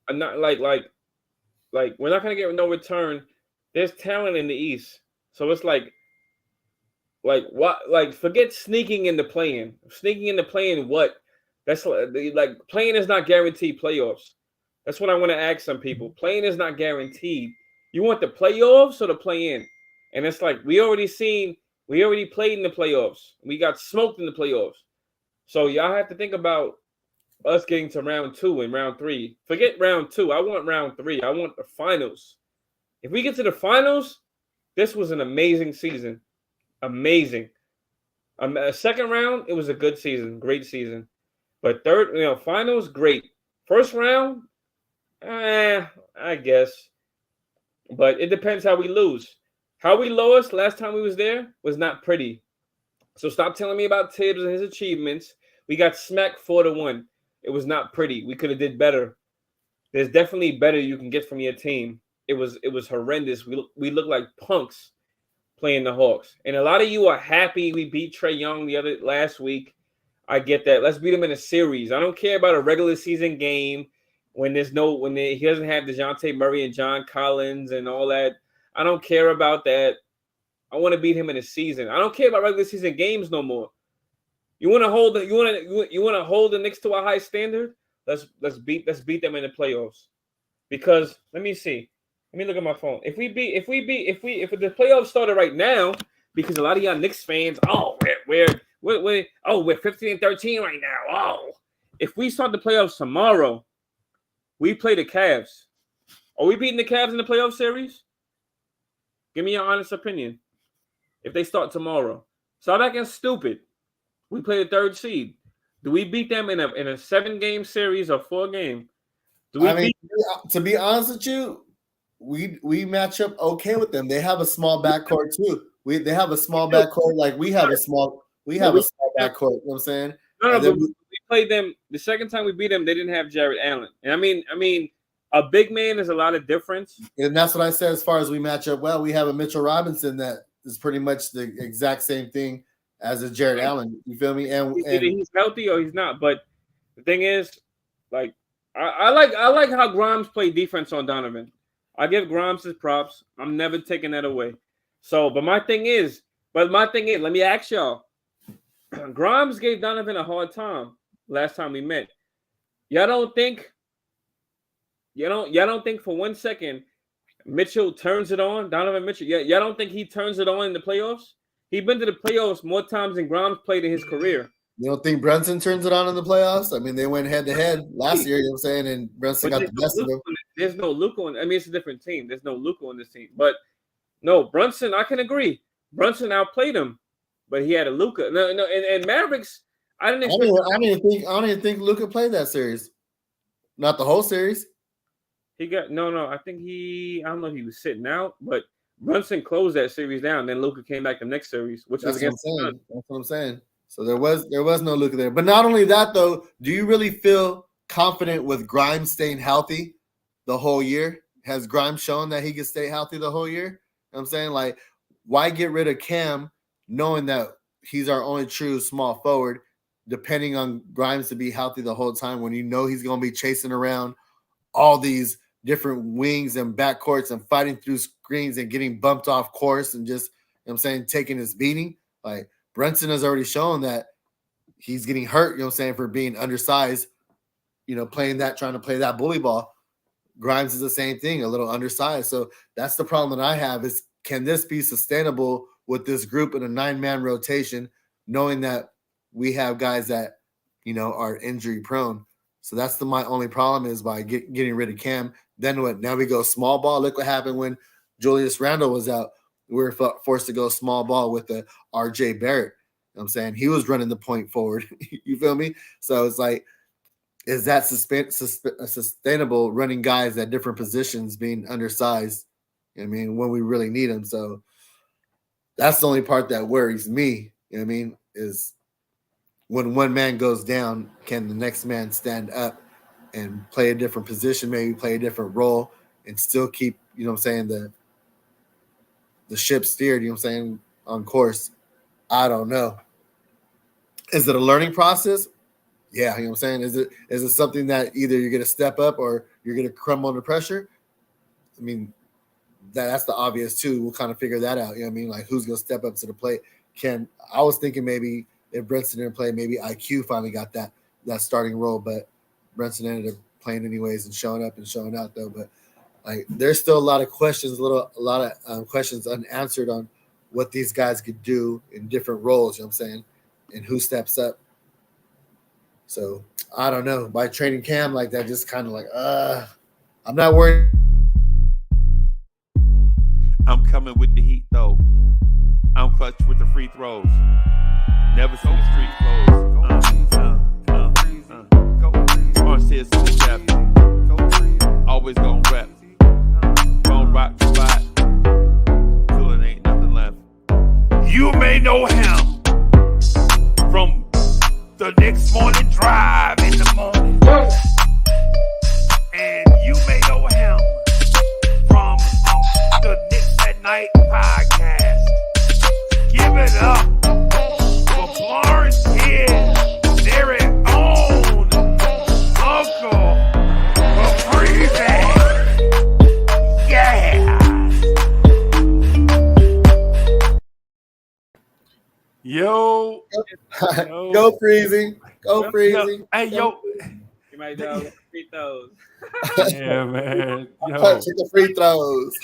I'm not like we're not gonna get no return. There's talent in the East, so it's like what? Like forget sneaking in the play-in. Sneaking in the play-in, what? That's like playing is not guaranteed playoffs. That's what I want to ask some people. Playing is not guaranteed. You want the playoffs or the play-in? And it's like we already played in the playoffs. We got smoked in the playoffs. So y'all have to think about us getting to round 2 and round 3. Forget round 2. I want round 3. I want the finals. If we get to the finals, this was an amazing season. Amazing. Second round, it was a good season, great season. But third, finals, great. First round, I guess. But it depends how we lose. How we lost last time we was there was not pretty. So stop telling me about Tibbs and his achievements. We got smacked 4-1. It was not pretty. We could have did better. There's definitely better you can get from your team. It was horrendous. We look like punks playing the Hawks. And a lot of you are happy we beat Trae Young last week. I get that. Let's beat him in a series. I don't care about a regular season game when he doesn't have DeJounte Murray and John Collins and all that. I don't care about that. I want to beat him in a season. I don't care about regular season games no more. You want to hold the Knicks to a high standard? Let's beat them in the playoffs. Because let me see. Let me look at my phone. If the playoffs started right now, because a lot of y'all Knicks fans, we're 15-13 right now. Oh, if we start the playoffs tomorrow, we play the Cavs. Are we beating the Cavs in the playoff series? Give me your honest opinion. If they start tomorrow, stop acting stupid. We play the 3rd seed. Do we beat them in a 7-game series or 4-game? To be honest with you, we match up okay with them. They have a small backcourt too. They have a small backcourt like we have a small backcourt. You know what I'm saying? No, but we played them the second time we beat them. They didn't have Jared Allen, and I mean, a big man is a lot of difference. And that's what I said as far as we match up well. We have a Mitchell Robinson that is pretty much the exact same thing as a Jared Allen. You feel me? And he's healthy or he's not. But the thing is, like, I like how Grimes played defense on Donovan. I give Grimes his props. I'm never taking that away. So, but my thing is, let me ask y'all. Grimes gave Donovan a hard time last time we met. Y'all don't think for 1 second Mitchell turns it on? Donovan Mitchell. Y'all don't think he turns it on in the playoffs? He's been to the playoffs more times than Grimes played in his career. You don't think Brunson turns it on in the playoffs? I mean, they went head to head last year, you know what I'm saying? And Brunson got the best of them. There's no Luka on. I mean, it's a different team. There's no Luka on this team. But no, Brunson, I can agree. Brunson outplayed him, but he had a Luka. No, and Mavericks, I didn't expect. I don't even think Luka played that series. Not the whole series. He got no. I think I don't know if he was sitting out, but Brunson closed that series down. Then Luka came back the next series, which was against. That's what I'm saying. So there was no Luka there. But not only that, though, do you really feel confident with Grimes staying healthy the whole year? Has Grimes shown that he can stay healthy the whole year? You know what I'm saying? Like, why get rid of Cam knowing that he's our only true small forward, depending on Grimes to be healthy the whole time when you know he's going to be chasing around all these different wings and backcourts and fighting through screens and getting bumped off course and just, you know what I'm saying, taking his beating? Like, Brunson has already shown that he's getting hurt, you know what I'm saying, for being undersized, you know, trying to play that bully ball. Grimes is the same thing, a little undersized. So that's the problem that I have is, can this be sustainable with this group in a 9-man rotation, knowing that we have guys that, you know, are injury prone? So that's my only problem is by getting rid of Cam. Then what? Now we go small ball. Look what happened when Julius Randle was out. We were forced to go small ball with the RJ Barrett. You know what I'm saying? He was running the point forward. You feel me? So it's like, is that sustainable running guys at different positions being undersized? I mean, when we really need them. So that's the only part that worries me. You know what I mean? Is when one man goes down, can the next man stand up and play a different position, maybe play a different role and still keep, you know what I'm saying, the ship steered, you know what I'm saying, on course? I don't know. Is it a learning process? Yeah, you know what I'm saying? Is it something that either you're going to step up or you're going to crumble under pressure? I mean, that's the obvious too. We'll kind of figure that out. You know what I mean? Like, who's going to step up to the plate? I was thinking maybe if Brunson didn't play, maybe IQ finally got that starting role, but Brunson ended up playing anyways and showing up and showing out though. But like, there's still a lot of questions, a lot of questions unanswered on what these guys could do in different roles. You know what I'm saying? And who steps up. So I don't know. By trading Cam like that, just kind of like, I'm not worried. I'm coming with the heat though. I'm clutch with the free throws. Never seen the street close. Orange tears to the chapter. Always gon' rap. Gon' rock the spot. Till it ain't nothing left. You may know him from the next morning drive in the morning. And you may know him from the Knicks at Night podcast. Give it up for Florence here, very own Uncle Freezy. Yeah. Yo. Go Freezy. Go Freezy. Hey, yo. You might know free throws. Yeah, man. Yo. Touch the free throws.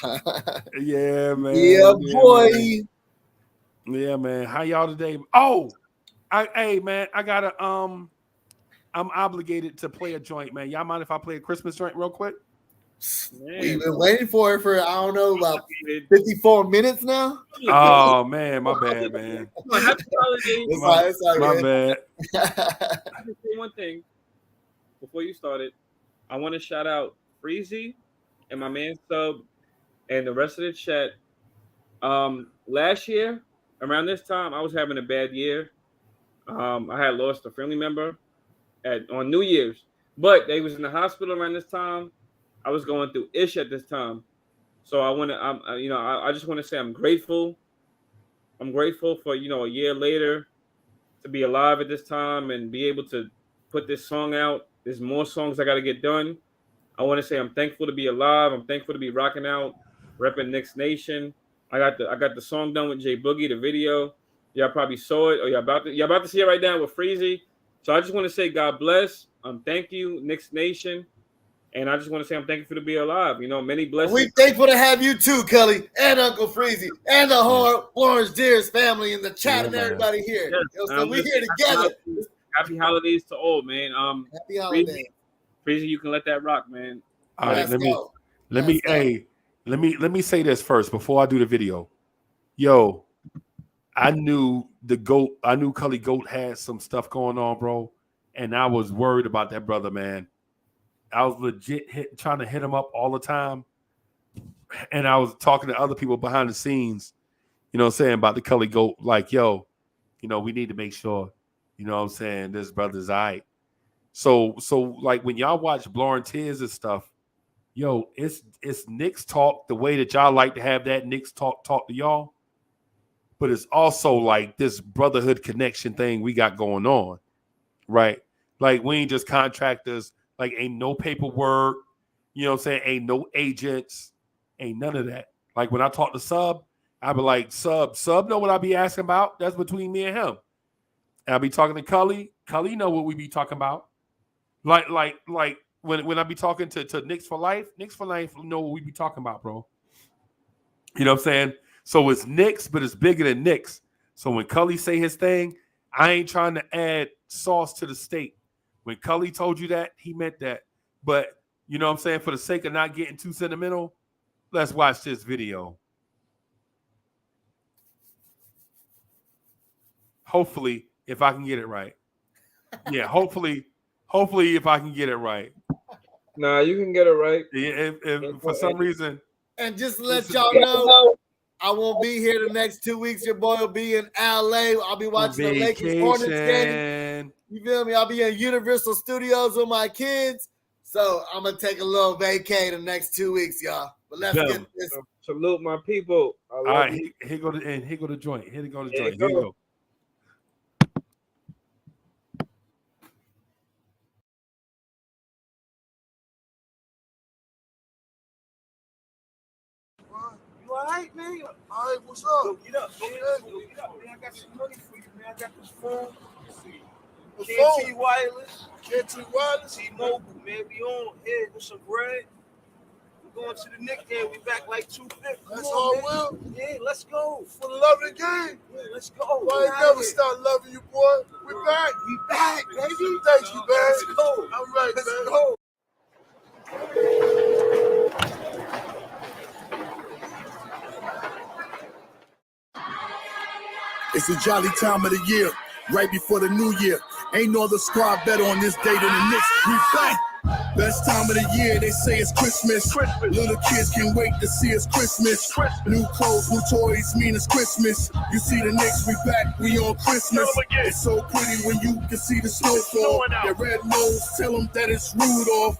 Yeah, man. Yeah, boy. Man. Yeah, man. How y'all today? Oh, hey, man. I gotta I'm obligated to play a joint, man. Y'all mind if I play a Christmas joint real quick? Man. We've been waiting for it for, I don't know, about 54 minutes now. Oh man, my bad, man. Happy holidays. It's all my good. bad. I can say one thing before you started. I want to shout out Freezy and my man Sub and the rest of the chat. Last year, around this time, I was having a bad year. I had lost a family member on New Year's, but they was in the hospital around this time. I was going through ish at this time, so I just want to say I'm grateful. I'm grateful for a year later to be alive at this time and be able to put this song out. There's more songs I got to get done. I want to say I'm thankful to be alive. I'm thankful to be rocking out, repping Knicks Nation. I got the song done with Jay Boogie, the video. Y'all probably saw it, or y'all about to see it right now with Freezy. So I just want to say God bless. Thank you, Knicks Nation. And I just want to say I'm thankful to be alive. You know, many blessings. We thankful to have you too, Kelly, and Uncle Freezy, and the whole Lawrence Deers family in the chat, and everybody here. Yes. So we here together. Happy holidays to all, man. Happy holidays. Freezy, you can let that rock, man. All right, let me say this first before I do the video. Yo, I knew Cully Goat had some stuff going on, bro, and I was worried about that brother, man. I was legit trying to hit him up all the time, and I was talking to other people behind the scenes, you know what I'm saying, about the Cully Goat, like, yo, you know, we need to make sure, you know what I'm saying, this brother's all right. So like when y'all watch Blowing Tears and stuff, yo, it's Knicks talk the way that y'all like to have that Knicks talk to y'all, but it's also like this brotherhood connection thing we got going on, right? Like we ain't just contractors, like ain't no paperwork, you know what I'm saying? Ain't no agents, ain't none of that. Like when I talk to Sub, I be like, Sub know what I be asking about. That's between me and him. And I be talking to Cully know what we be talking about. Like when I be talking to Knicks for Life know what we be talking about, bro. You know what I'm saying? So it's Knicks, but it's bigger than Knicks. So when Cully say his thing, I ain't trying to add sauce to the steak. When Cully told you that, he meant that. But you know what I'm saying? For the sake of not getting too sentimental, let's watch this video. Hopefully, if I can get it right. Yeah, hopefully if I can get it right. Nah, you can get it right. Yeah, if for some reason. And just to let y'all know, I won't be here the next 2 weeks. Your boy will be in LA. I'll be watching the Lakers Hornets game. You feel me? I'll be in Universal Studios with my kids. So I'm gonna take a little vacay the next 2 weeks, y'all. But let's get this. Salute my people. All right, here go the joint. Here you go. You all right, man? All right, what's up? Go get up, man. Get up, man. I got some money for you, man. I got this phone. KT Wireless. KT Wireless. T-Mobile, man. We on here with some bread. We're going to the Knicks game. We back like 250. That's all, Will? Yeah, let's go. For the love of the game. Yeah, let's go. Why I never start loving you, boy. We back. We back, baby. Thank you, man. Let's go. All right, let's go. It's a jolly time of the year, right before the new year. Ain't no other squad better on this day than the Knicks. We back. Best time of the year, they say it's Christmas. Little kids can't wait to see it's Christmas. New clothes, new toys, mean it's Christmas. You see the Knicks, we back, we on Christmas. It's so pretty when you can see the snowfall. Their red nose, tell them that it's Rudolph.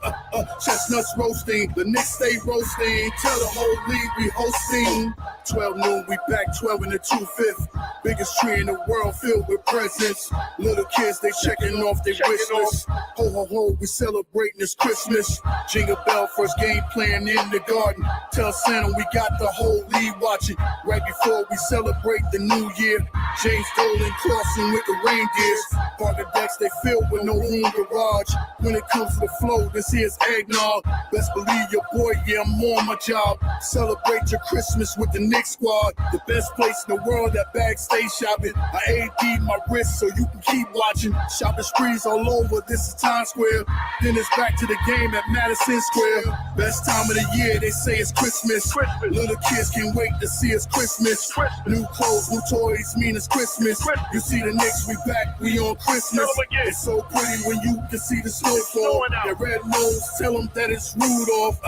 Chestnuts roasting, the Knicks stay roasting. Tell the whole league we hosting. 12 noon, we back 12 in the 2/5. Biggest tree in the world filled with presents. Little kids, they checking off their wish list. Ho, ho, ho, we celebrating this Christmas. Jingle bell, first game playing in the garden. Tell Santa we got the whole league watching. Right before we celebrate the new year. James Dolan crossing with the reindeers. Parker decks, they filled with no room garage. When it comes to the flow, this here's eggnog. Best believe your boy, yeah, I'm on my job. Celebrate your Christmas with the Knicks squad. The best place in the world, that backstage shopping. I AD my wrist so you can keep watching. Shopping sprees all over, this is Times Square. Then it's back to the game at Madison Square. Best time of the year, they say it's Christmas. Little kids can't wait to see it's Christmas. New clothes, new toys, mean it's Christmas. You see the Knicks, we back, we on Christmas. It's so pretty when you can see the snowfall. Their red nose, tell them that it's Rudolph.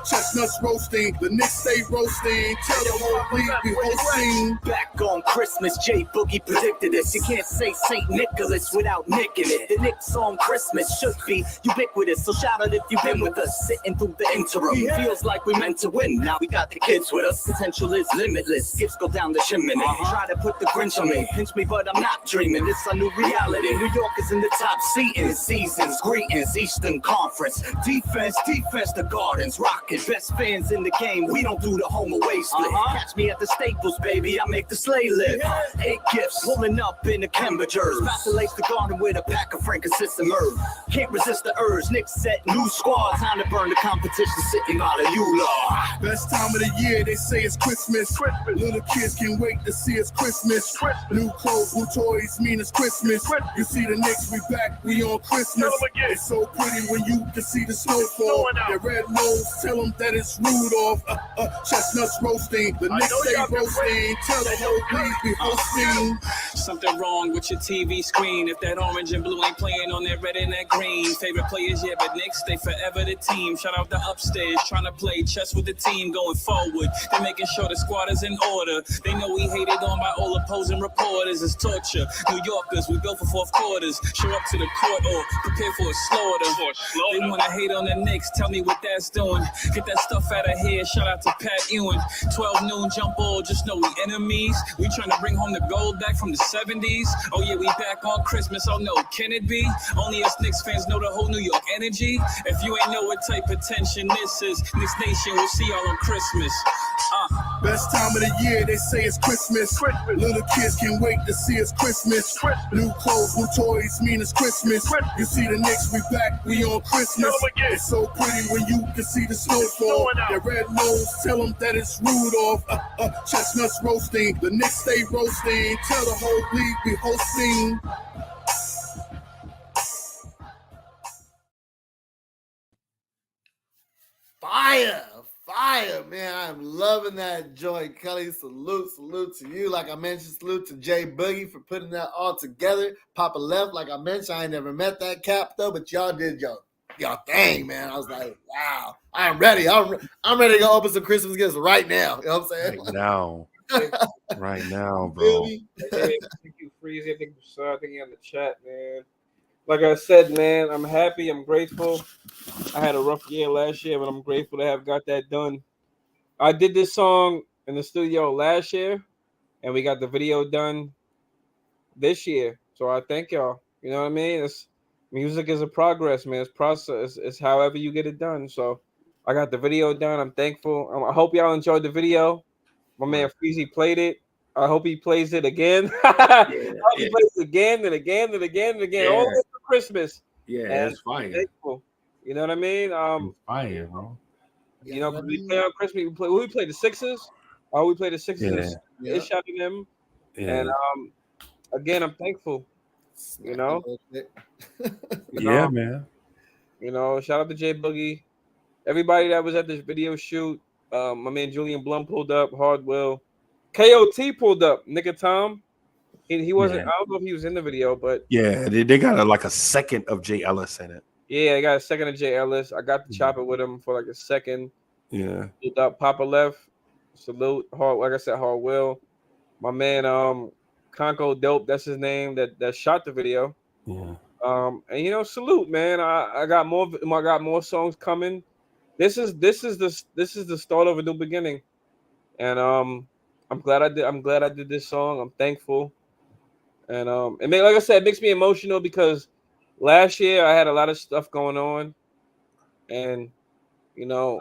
Chestnuts roasting, the Knicks stay roasting. Tell the whole league we hosting. Back on Christmas, J Boogie predicted this. You can't say St. Nicholas without nicking it. The Knicks on Christmas should be ubiquitous. So shout out if you've been with us, sitting through the interim. Feels like we meant to win. Now we got the kids with us. Potential is limitless. Gifts go down the chimney. Try to put the Grinch to me. Pinch me, but I'm not dreaming. It's a new reality. New York is in the top seat in seasons. Greetings, Eastern Conference. Defense, the Gardens. Rockin'. Best fans in the game. We don't do the home away split. Catch me at the Staples, baby. I make the sleigh live. 8 gifts. Pulling up in the Cambridgers. About to lace the garden with a pack of frankincense and myrrh. Can't resist the urge. Knicks set new squad. Time to burn the competition sitting out of you, Lord. Best time of the year, they say it's Christmas. Little kids can't wait to see it's Christmas. New clothes, new toys, mean it's Christmas. You see the Knicks, we back, we on Christmas. It's so pretty when you can see the snowfall. Their red nose, tell them that it's Rudolph. Chestnuts roasting, the Knicks stay roasting. Tell the whole league we hosting. Something wrong with your TV screen. If that orange and blue ain't playing on that red and that green. Favorite players, yeah, but Knicks stay forever the team. Shout out the upstairs, trying to play chess with the team going forward. They're making sure the squad is in order. They know we hated on by all opposing reporters. It's torture. New Yorkers, we built for fourth quarters. Show up to the court or prepare for a slaughter. They want to hate on the Knicks. Tell me what that's doing. Get that stuff out of here. Shout out to Pat Ewing. 12 noon jump ball. Just know we enemies. We trying to bring home the gold back from the 70s. Oh yeah, we back on Christmas. Oh no, can it be? Only us Knicks fans know the whole New York energy. If you ain't know what type of tension this is, Knicks Nation will see y'all on Christmas. Best time of the year, they say it's Christmas. Little kids can't wait to see it's Christmas. New clothes, new toys, mean it's Christmas. You see the Knicks, we back, we on Christmas. It's so pretty when you can see the snowfall. Their red nose, tell them that it's Rudolph. Chestnuts roasting, the Knicks stay roasting. Tell the whole league we hosting. Fire, man. I'm loving that joint, Kelly. Salute to you. Like I mentioned, salute to Jay Boogie for putting that all together. Papa Left, like I mentioned, I ain't never met that cap though, but y'all did y'all thing, man. I was like, wow, I'm ready. I'm ready to go open some Christmas gifts right now. You know what I'm saying? Right now, bro. Hey, thank you, Freezy. Thank you, sir. Thank you on the chat, man. Like I said, man, I'm happy. I'm grateful. I had a rough year last year, but I'm grateful to have got that done. I did this song in the studio last year, and we got the video done this year. So I thank y'all. You know what I mean? Music is a progress, man. It's process. It's however you get it done. So I got the video done. I'm thankful. I hope y'all enjoyed the video. My man Freezy played it. I hope he plays it again. I hope he plays it again and again and again and again. All the way for Christmas. Yeah, and it's fire. Thankful. You know what I mean? It's fire, bro. You know, we play on Christmas. We play the Sixers. Oh, we play the Sixers. Yeah. It's shouting them. Yeah. And again, I'm thankful. You know. Yeah, man. You know, shout out to Jay Boogie. Everybody that was at this video shoot. My man Julian Blum pulled up. Hardwell. KOT pulled up. Nigga Tom. He wasn't. I don't know if he was in the video, but they got like a second of Jay Ellis in it. Yeah, I got a second of Jay Ellis. I got to chop it with him for like a second. Yeah. Papa Left. Salute. Like I said, Hardwell. My man Conco Dope, that's his name, that shot the video. Yeah. And you know, salute, man. I got more songs coming. This is the start of a new beginning. And I'm glad I did this song. I'm thankful. And like I said, it makes me emotional because last year I had a lot of stuff going on. And you know,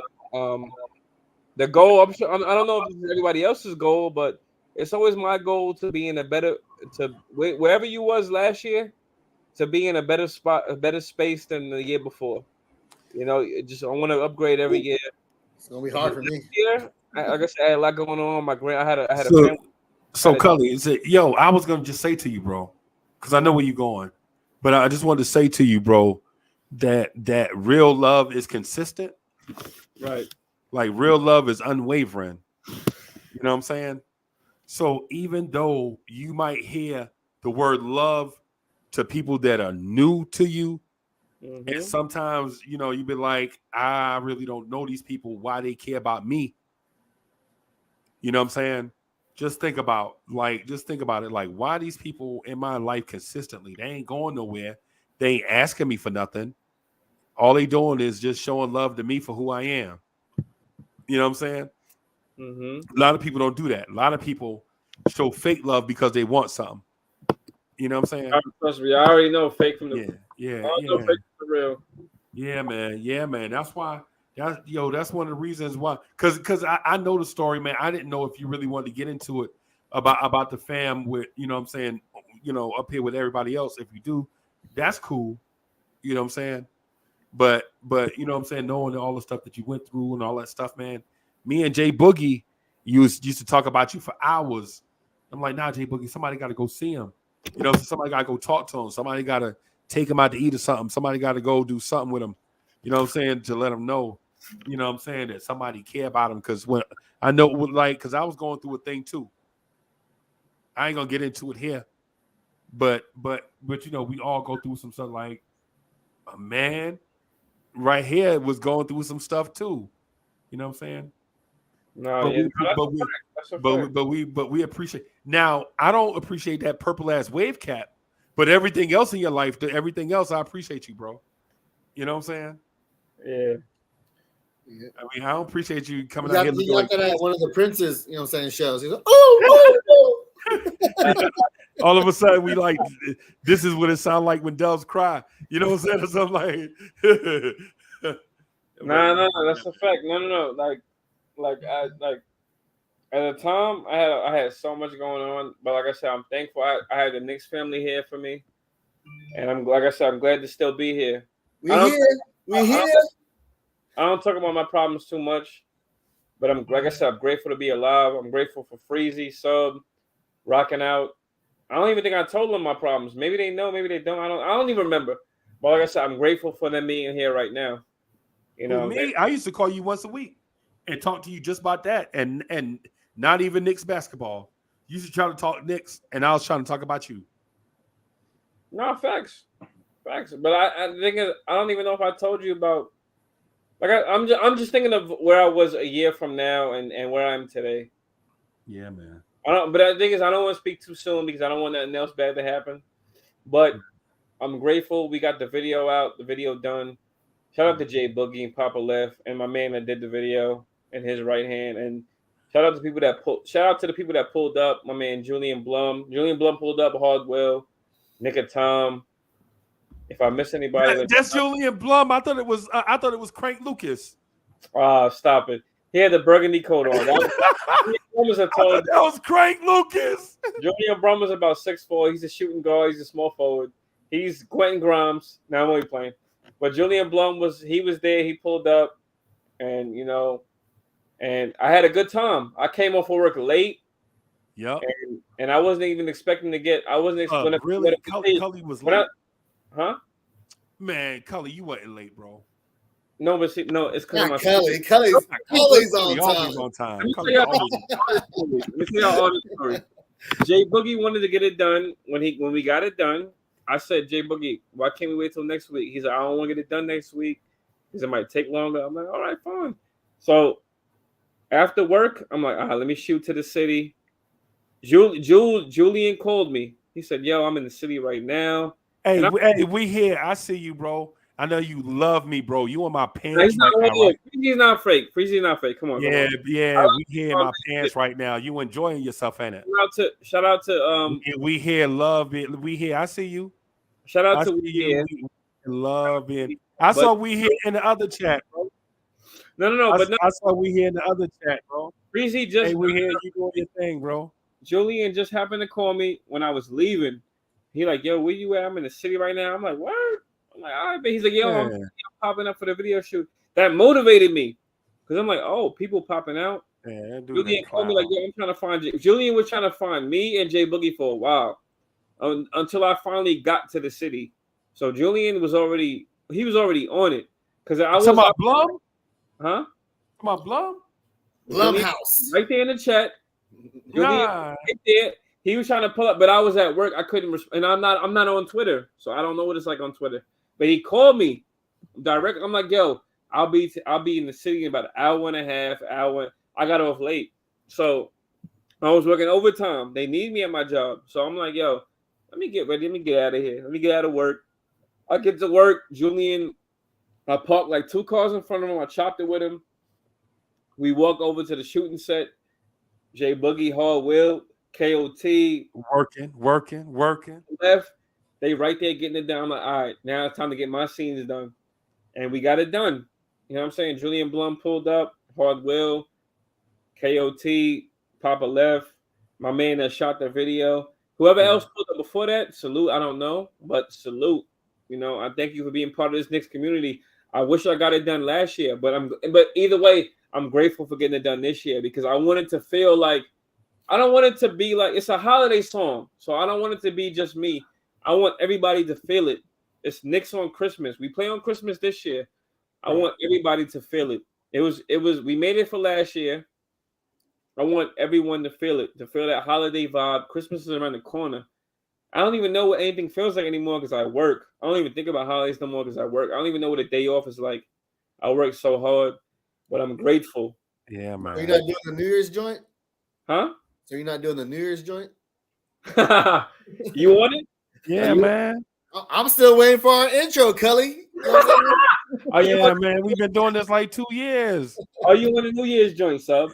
the goal, I don't know if it's everybody else's goal, but it's always my goal to be in wherever you was last year, to be in a better spot, a better space than the year before. You know, I want to upgrade every year. It's gonna be hard for me. Year, like I said, I had a lot going on. I had a family. So Cully, I was gonna just say to you, bro, because I know where you're going, but I just wanted to say to you, bro, that real love is consistent. Right. Like real love is unwavering. You know what I'm saying? So even though you might hear the word love to people that are new to you, and sometimes, you know, you be like, I really don't know these people, why they care about me. You know what I'm saying? Just think about it. Like, why these people in my life consistently? They ain't going nowhere. They ain't asking me for nothing. All they doing is just showing love to me for who I am. You know what I'm saying? A lot of people don't do that. A lot of people show fake love because they want something. You know what I'm saying? Trust me, I already know fake from the. Yeah. I know fake from the real. Yeah, man. That's why. That's one of the reasons why. Because I know the story, man. I didn't know if you really wanted to get into it about the fam with, you know what I'm saying, up here with everybody else. If you do, that's cool. You know what I'm saying? But you know what I'm saying, knowing all the stuff that you went through and all that stuff, man. Me and Jay Boogie used to talk about you for hours. I'm like, nah, Jay Boogie, somebody got to go see him. Somebody got to go talk to him. Somebody got to take him out to eat or something. Somebody got to go do something with him. You know what I'm saying? To let him know, you know what I'm saying, that somebody care about him. Because when I know, because I was going through a thing too. I ain't gonna get into it here, but we all go through some stuff. Like a man right here was going through some stuff too. You know what I'm saying? No, but we appreciate. Now I don't appreciate that purple ass wave cap, but everything else in your life, everything else, I appreciate you, bro. You know what I'm saying? Yeah. I mean, I don't appreciate you coming out here. You got that at one of the Prince's, you know what I'm saying, shows. He's like, oh. All of a sudden, we like, this is what it sounds like when doves cry. You know what I'm saying? So I'm like, no, that's a fact. No. Like at the time, I had so much going on, but like I said, I'm thankful. I had the Knicks family here for me, and I'm glad to still be here. We here. I don't talk about my problems too much, but I'm grateful to be alive. I'm grateful for Freezy, Sub, rocking out. I don't even think I told them my problems. Maybe they know, maybe they don't. I don't even remember. But like I said, I'm grateful for them being here right now. You know, me, I used to call you once a week and talk to you just about that, and not even Knicks basketball. You used to try to talk Knicks, and I was trying to talk about you. No, facts. But I think I don't even know if I told you about. Like I'm just thinking of where I was a year from now and where I am today. Yeah, man. But the thing is, I don't want to speak too soon because I don't want nothing else bad to happen. But I'm grateful we got the video out, the video done. Shout out to Jay Boogie and Papa Left and my man that did the video in his right hand. And shout out to the people that pulled up. My man Julian Blum. Julian Blum pulled up, Hardwell, Nick and Tom. If I miss anybody, that's Julian Blum. I thought it was Crank Lucas. Stop it. He had the burgundy coat on. That was Crank Lucas. Julian Blum was about 6'4". He's a shooting guard. He's a small forward. He's Quentin Grimes. Now I'm only playing. But Julian Blum was there. He pulled up, and and I had a good time. I came off of work late. Yep. And I wasn't even expecting to get. I wasn't expecting. Really, Cully was late. Huh? Man, Cully, you wasn't late, bro. No, but it's because of my Cully's on time. Let me tell y'all all the story. Jay Boogie wanted to get it done. When we got it done, I said, Jay Boogie, why can't we wait till next week? He's like, I don't want to get it done next week because it might take longer. I'm like, all right, fine. So after work, I'm like, let me shoot to the city. Julian called me. He said, yo, I'm in the city right now. Hey, we here. I see you, bro. I know you love me, bro. You in my pants. He's not fake. Freezy's not fake. Come on. Yeah. We here in my pants right now. You enjoying yourself, ain't it? Shout out to we here, love it. We here. I see you. Shout out to we love it. I saw we here in the other chat, bro. No. I saw we here in the other chat, bro. Freezy just. Hey, we here. You doing your thing, bro. Julian just happened to call me when I was leaving. He like, yo, where you at? I'm in the city right now. I'm like, what? I'm like, all right, but he's like, yo, I'm popping up for the video shoot. That motivated me because I'm like, oh, people popping out. Yeah, Julian called me like, yo, I'm trying to find you. Julian was trying to find me and Jay Boogie for a while until I finally got to the city. So Julian was already on it because I was about Blum, huh? About Blum, Blumhouse, right there in the chat. Julian, right there. He was trying to pull up, but I was at work. I couldn't, and I'm not on Twitter, so I don't know what it's like on Twitter. But he called me direct. I'm like, yo, I'll be in the city in about an hour and a half. I got off late, so I was working overtime. They need me at my job, so I'm like, yo, let me get ready. Let me get out of here. Let me get out of work. I get to work. Julian, I parked like 2 cars in front of him. I chopped it with him. We walk over to the shooting set. Jay Boogie, Hall Will. KOT, working. left. They right there getting it done. I'm like, all right, now it's time to get my scenes done. And we got it done. You know what I'm saying? Julian Blum pulled up, Hard Will, KOT, Papa left, my man that shot the video. Whoever else pulled up before that, salute. I don't know, but salute. You know, I thank you for being part of this Knicks community. I wish I got it done last year, but either way, I'm grateful for getting it done this year because I want it to feel like I don't want it to be like it's a holiday song, so I don't want it to be just me. I want everybody to feel it. It's Knicks on Christmas. We play on Christmas this year. I want everybody to feel it. It was. We made it for last year. I want everyone to feel it, to feel that holiday vibe. Christmas is around the corner. I don't even know what anything feels like anymore because I work. I don't even think about holidays no more because I work. I don't even know what a day off is like. I work so hard, but I'm grateful. Yeah, man. Are you not doing the New Year's joint? Huh? So you're not doing the New Year's joint? You want it? Yeah, man. I'm still waiting for our intro, Cully. You know yeah, man. We've been doing this like 2 years. Are you on the New Year's joint, sub?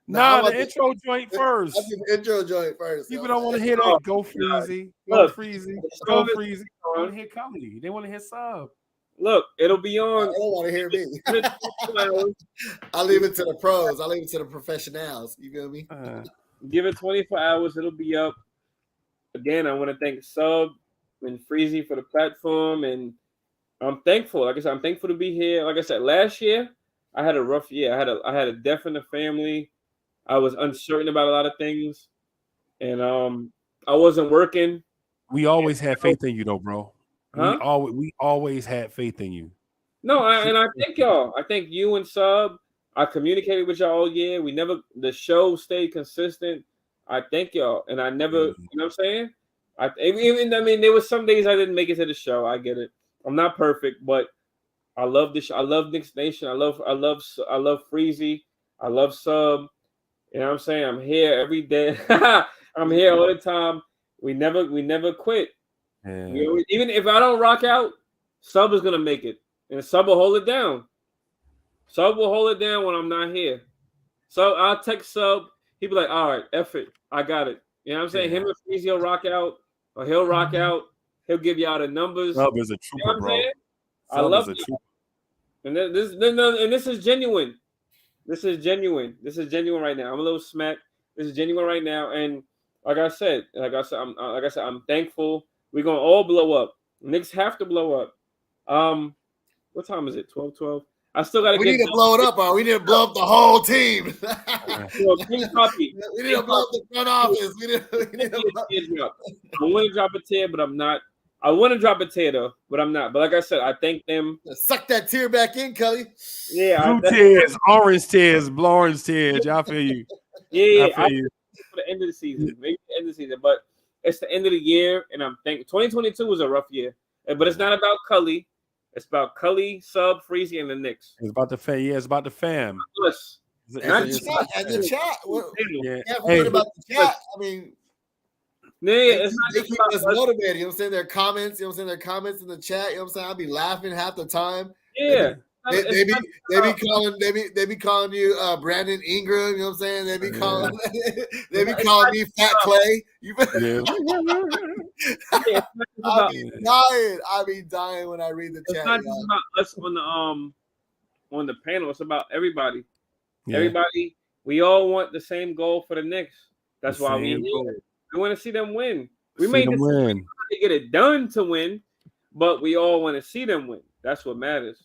Nah, the intro joint first. I do the intro joint first. People don't want to hear that. Go Freezy. Go Freezy. Go Freezy. They want to hear Cully. They want to hear Sub. Look, it'll be on. I don't want to hear me. I leave it to the pros. I leave it to the professionals. You feel me? Give it 24 hours. It'll be up. Again, I want to thank Sub and Freezy for the platform. And I'm thankful. Like I said, I'm thankful to be here. Like I said, last year, I had a rough year. I had a death in the family. I was uncertain about a lot of things. And I wasn't working. We always had faith in you, though, bro. Huh? We always had faith in you. No, and I thank y'all. I thank you and Sub. I communicated with y'all all year. The show stayed consistent. I thank y'all. And I never, you know what I'm saying? There was some days I didn't make it to the show. I get it. I'm not perfect, but I love this. I love Knicks Nation. I love Freezy. I love Sub. You know what I'm saying? I'm here every day. I'm here all the time. We never quit. Yeah. Even if I don't rock out, Sub is gonna make it, and Sub will hold it down. Sub will hold it down when I'm not here. So I'll text Sub. He'll be like, "All right, F it, I got it." You know what I'm saying? Him and Freezy will rock out, or he'll rock out. He'll give y'all the numbers. Sub is a trooper, you know bro. I love it. And this is genuine. This is genuine. This is genuine right now. I'm a little smacked. This is genuine right now, and like I said, I'm thankful. We're gonna all blow up. Knicks have to blow up. What time is it? 12:12. I still gotta. We need to blow it up, or we need to blow up the whole team. King Puppy. We need to blow up the front office. We need to I want to drop a tear, but I'm not. I want to drop a tear though, but I'm not. But like I said, I thank them. Suck that tear back in, Cully. Yeah, blue tears, orange tears, orange tears. I feel you. Yeah, I feel you. For the end of the season, maybe the end of the season, but it's the end of the year, and I'm thankful. 2022 was a rough year, but it's not about Cully. It's about Cully, Sub, Freezy, and the Knicks. It's about the fam. Yeah, it's about the fam. Yes. And the chat. Yeah. Hey, about the chat. I mean, it's they keep us motivated. You know what I'm saying? Their comments. You know what I'm saying? Their comments in the chat. You know what I'm saying? I'll be laughing half the time. Yeah. They be calling you Brandon Ingram, you know what I'm saying? They be calling me Fat Clay. I be dying when I read the chat. It's not just about us on the panel, it's about everybody. Yeah. Everybody, we all want the same goal for the Knicks. That's why we here. We want to see them win. We may to get it done to win, but we all want to see them win. That's what matters.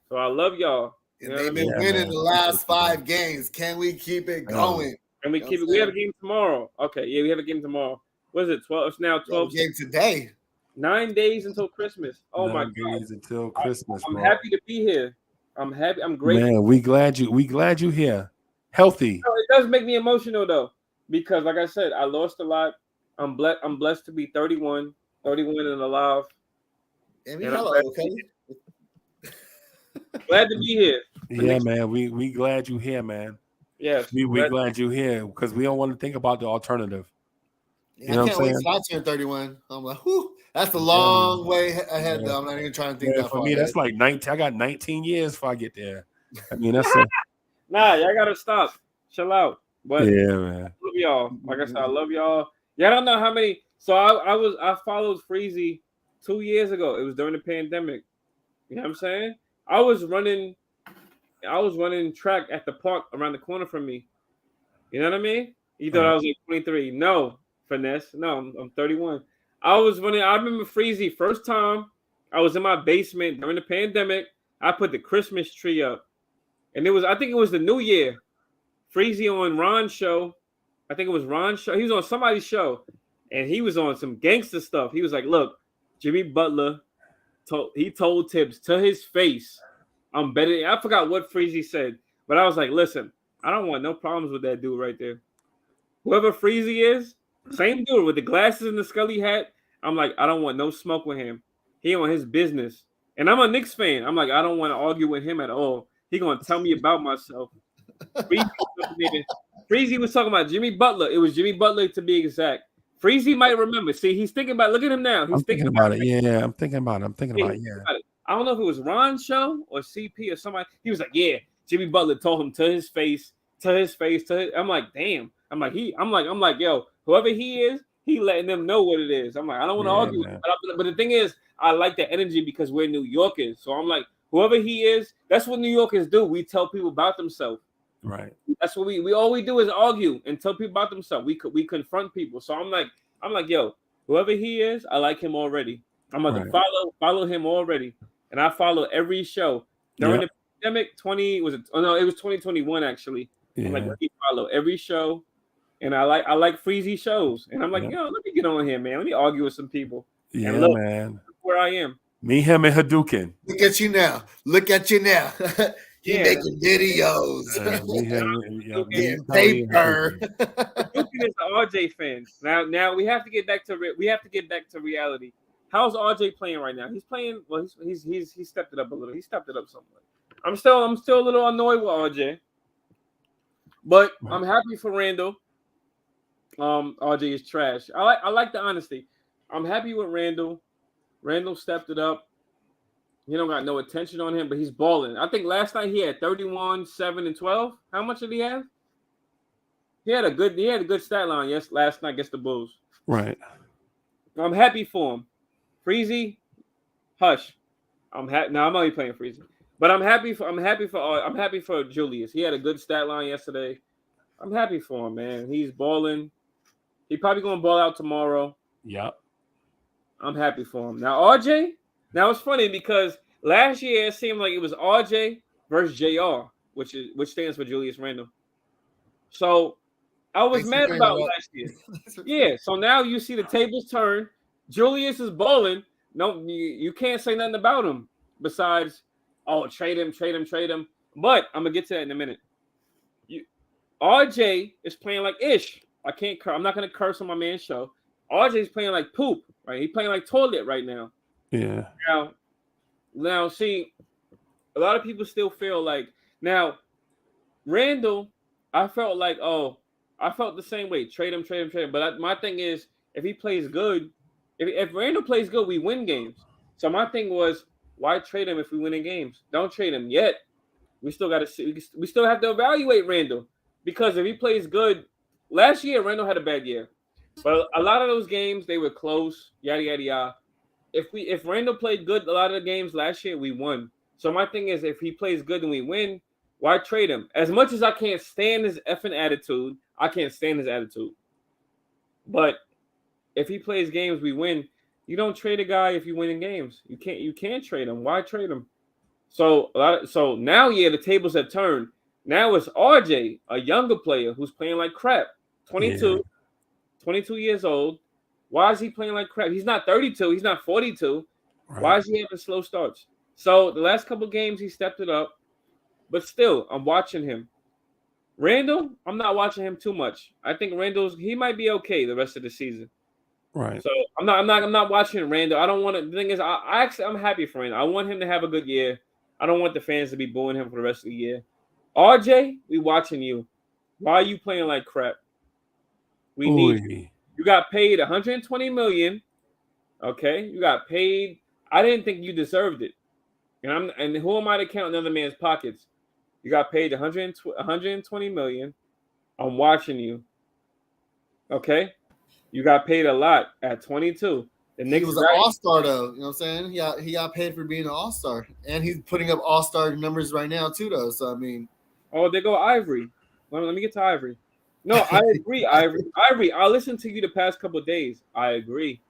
So I love y'all. And they've been winning the last 5 games. Can we keep it going? And we keep it. We have a game tomorrow. Okay, yeah, we have a game tomorrow. What is it? 12. It's now 12. Game today. 9 days until Christmas. Oh my God! 9 days until Christmas. I'm happy to be here. I'm happy. I'm grateful. Man, we glad you here. Healthy. It does make me emotional though, because like I said, I lost a lot. I'm blessed to be 31 and alive. And hello, okay. Glad to be here. Yeah, man. We glad you here, man. Yes. We glad you here because we don't want to think about the alternative. Yeah, you know I can't wait till I turn 31. I'm like, whew, that's a long way ahead, though. I'm not even trying to think that far. For me, that's like 19. I got 19 years before I get there. I mean, that's nah, y'all gotta stop. Chill out. But yeah, man. y'all. Like I said, I love y'all. Y'all don't know how many. So I followed Freezy 2 years ago. It was during the pandemic. You know what I'm saying? I was running track at the park around the corner from me. You know what I mean? You thought I was like 23. No, finesse. No, I'm 31. I was running. I remember Freezy first time I was in my basement during the pandemic. I put the Christmas tree up, and I think it was the New Year. Freezy on Ron's show. I think it was Ron's show. He was on somebody's show, and he was on some gangster stuff. He was like, "Look, Jimmy Butler told Tibbs to his face, I'm better." I forgot what Freezy said, but I was like, "Listen, I don't want no problems with that dude right there. Whoever Freezy is, same dude with the glasses and the Scully hat. I'm like, I don't want no smoke with him. He on his business, and I'm a Knicks fan. I'm like, I don't want to argue with him at all. He gonna tell me about myself." Freezy was talking about Jimmy Butler. It was Jimmy Butler to be exact. Freezy might remember. See, he's thinking about. Look at him now. I'm thinking about it. Yeah, I'm thinking about it. Yeah. I don't know if it was Ron's show or CP or somebody. He was like, "Yeah, Jimmy Butler told him to his face. I'm like, damn. I'm like, yo, whoever he is, he letting them know what it is. I'm like, I don't want to argue with him. But the thing is, I like that energy because we're New Yorkers. So I'm like, whoever he is, that's what New Yorkers do. We tell people about themselves. Right. That's what we all we do is argue and tell people about themselves. We confront people. So I'm like, yo, whoever he is, I like him already. I'm about to follow him already. And I follow every show. During the pandemic, it was 2021 actually. Yeah. I'm like, let me follow every show. And I like Freezy shows. And I'm like, yo, let me get on here, man. Let me argue with some people. Yeah, and look, man. Where I am. Me, him, and Hadouken. Look at you now. He making videos. Getting paper. Hadouken is an RJ fan. Now we have to get back to reality. How's RJ playing right now? He's playing well. He's stepped it up a little. He stepped it up somewhat. I'm still a little annoyed with RJ, but I'm happy for Randall. RJ is trash. I like the honesty. I'm happy with Randall. Randall stepped it up. He don't got no attention on him, but he's balling. I think last night he had 31, 7, and 12. How much did he have? He had a good stat line last night against the Bulls. Right. I'm happy for him. Freezy, hush. I'm happy. No, I'm only playing Freezy, but I'm happy for Julius. He had a good stat line yesterday. I'm happy for him, man. He's balling. He probably gonna ball out tomorrow. Yep. I'm happy for him. Now RJ. Now it's funny because last year it seemed like it was RJ versus JR, which stands for Julius Randle. So I was mad about last year. Yeah. So now you see the tables turn. Julius is balling. No, you can't say nothing about him besides, trade him. But I'm gonna get to that in a minute. RJ is playing like ish. I'm not gonna curse on my man's show. RJ is playing like poop, right? He's playing like toilet right now. Yeah. Now, see, a lot of people still feel like now Randall. I felt the same way. Trade him. But my thing is, if he plays good, if Randall plays good, we win games. So my thing was, why trade him if we win in games? Don't trade him yet. We still got to see. We still have to evaluate Randall because if he plays good, last year Randall had a bad year, but a lot of those games they were close. Yada yada yada. If Randall played good a lot of the games last year, we won. So my thing is, if he plays good and we win, why trade him? As much as I can't stand his effing attitude, I can't stand his attitude. But if he plays games, we win. You don't trade a guy if you win in games. You can't trade him. Why trade him? So now, the tables have turned. Now it's RJ, a younger player who's playing like crap. 22 years old. Why is he playing like crap? He's not 32. He's not 42. Right. Why is he having slow starts? So the last couple of games, he stepped it up. But still, I'm watching him. Randall, I'm not watching him too much. I think he might be okay the rest of the season. Right. So I'm not watching Randall. I don't want to. The thing is, I'm happy for him. I want him to have a good year. I don't want the fans to be booing him for the rest of the year. RJ, we watching you. Why are you playing like crap? We need you. You got paid $120 million. Okay, you got paid. I didn't think you deserved it. And who am I to count another man's pockets? You got paid $120 million. I'm watching you. Okay, you got paid a lot at 22. The He Knicks was an all-star though. You know what I'm saying? He got paid for being an all-star, and he's putting up all-star numbers right now too, though. So I mean, Oh, they go Ivory. Let me get to Ivory. No, I agree, Ivory. Ivory, I listened to you the past couple of days. I agree.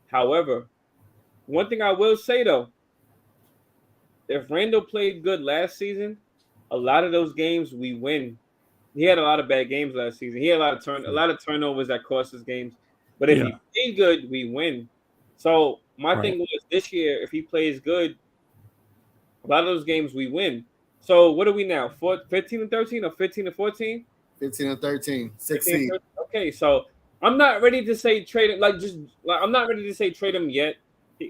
However, one thing I will say though, if Randall played good last season, a lot of those games we win. He had a lot of bad games last season. He had a lot of turnovers that cost us games. But if he played good, we win. So my thing was this year, if he plays good, a lot of those games we win. So what are we now? 15 and 13 or 15 and 14? 15 and 13, 6 seed. Okay, so I'm not ready to say trade him. I'm not ready to say trade him yet.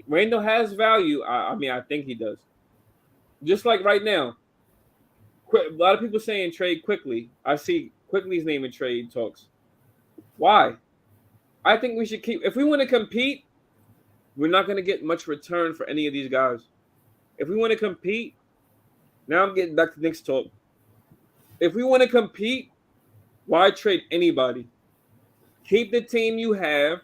Randall has value. I mean, I think he does. Just like right now, a lot of people saying trade quickly. I see Quickly's name in trade talks. Why? I think we should keep. If we want to compete, we're not going to get much return for any of these guys. If we want to compete, now I'm getting back to Knicks talk. If we want to compete, why trade anybody? Keep the team you have.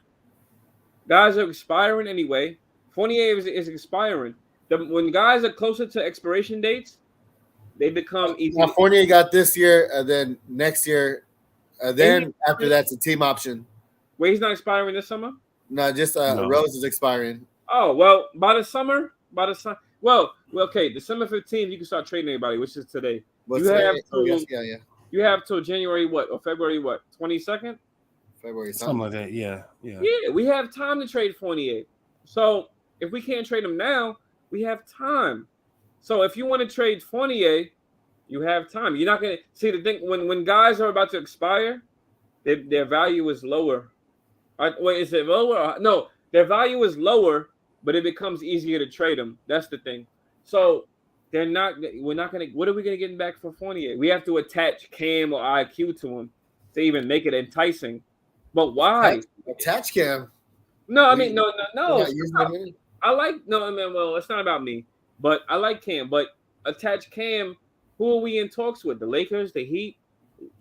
Guys are expiring anyway. Fournier is expiring. When guys are closer to expiration dates, they become easy. Now Fournier got this year, and then next year, then after that's a team option. Wait, he's not expiring this summer? No, just Rose is expiring. Oh, well, by the summer, well, okay, December 15th, you can start trading anybody, which is today. You have till January what, or February what, 22nd? February something like that, yeah. Yeah, we have time to trade Fournier. So if we can't trade him now, we have time. So if you want to trade Fournier, you have time. You're not going to see the thing when guys are about to expire, their value is lower. Wait, is it lower? No, their value is lower, but it becomes easier to trade them. That's the thing. So we're not going to. What are we going to get back for Fournier? We have to attach Cam or IQ to him to even make it enticing. But why attach Cam? No, I mean no. I like well, it's not about me, but I like Cam. But attach Cam. Who are we in talks with? The Lakers, the Heat.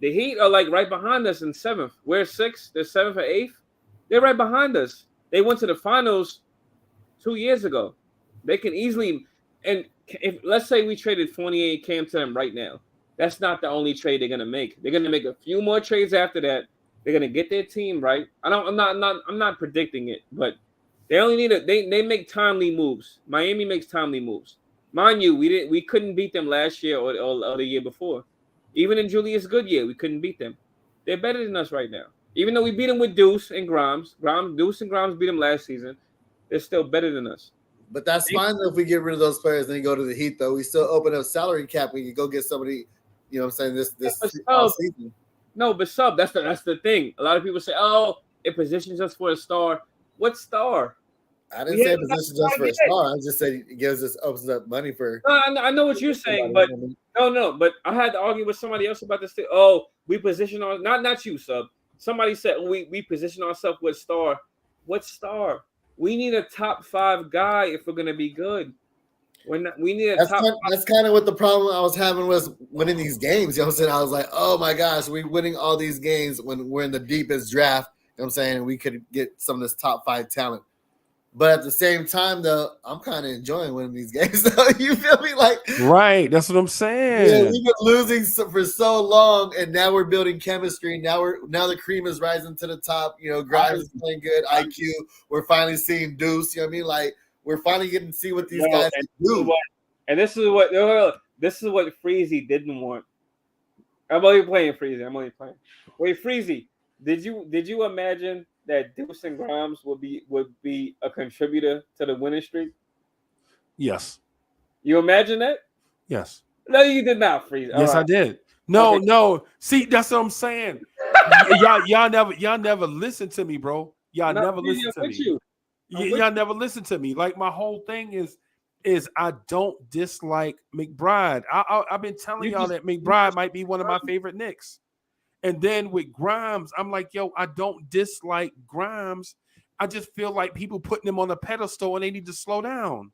The Heat are like right behind us in 7th. We're 6th. They're 7th or 8th. They're right behind us. They went to the finals 2 years ago. They can easily, and if let's say we traded Fournier and Cam to them right now, that's not the only trade they're gonna make. They're gonna make a few more trades after that. They're gonna get their team right. I'm not predicting it, but they only need they make timely moves. Miami makes timely moves. Mind you, we couldn't beat them last year or the year before. Even in Julius Goodyear, we couldn't beat them. They're better than us right now. Even though we beat them with Deuce and Grimes. Deuce and Grimes beat them last season. They're still better than us. But that's fine if we get rid of those players and then go to the Heat, though. We still open up salary cap. We can go get somebody, you know what I'm saying, this season. No, but sub, that's the thing. A lot of people say, oh, it positions us for a star. What star? I didn't say positions us for a star. I just said it opens up money for. I know what you're saying, but no. But I had to argue with somebody else about this thing. Oh, we position our not you, sub. Somebody said we position ourselves with star. What star? We need a top 5 guy if we're gonna be good. We need a top. That's kind of what the problem I was having was winning these games. You know what I'm saying? I was like, oh my gosh, we're winning all these games when we're in the deepest draft. You know what I'm saying? We could get some of this top 5 talent. But at the same time, though, I'm kind of enjoying winning these games. Though you feel me? Like right, that's what I'm saying. Yeah, we've been losing for so long, and now we're building chemistry. Now the cream is rising to the top. You know, Grimes is playing good. IQ, we're finally seeing Deuce. You know what I mean? Like we're finally getting to see what these guys do. And this is what Freezy didn't want. I'm only playing Freezy. Wait, Freezy, did you imagine that Deuce and Grimes would be a contributor to the winning streak? Yes. You imagine that? Yes. No, you did not, Freeze. Yes, I did. No. See, that's what I'm saying. y'all never listen to me, bro. Y'all never listen to me. Y'all never listen to me. Like my whole thing is I don't dislike McBride. I've been telling y'all that McBride might be one of my favorite Knicks. And then with Grimes, I'm like, yo, I don't dislike Grimes. I just feel like people putting him on a pedestal and they need to slow down.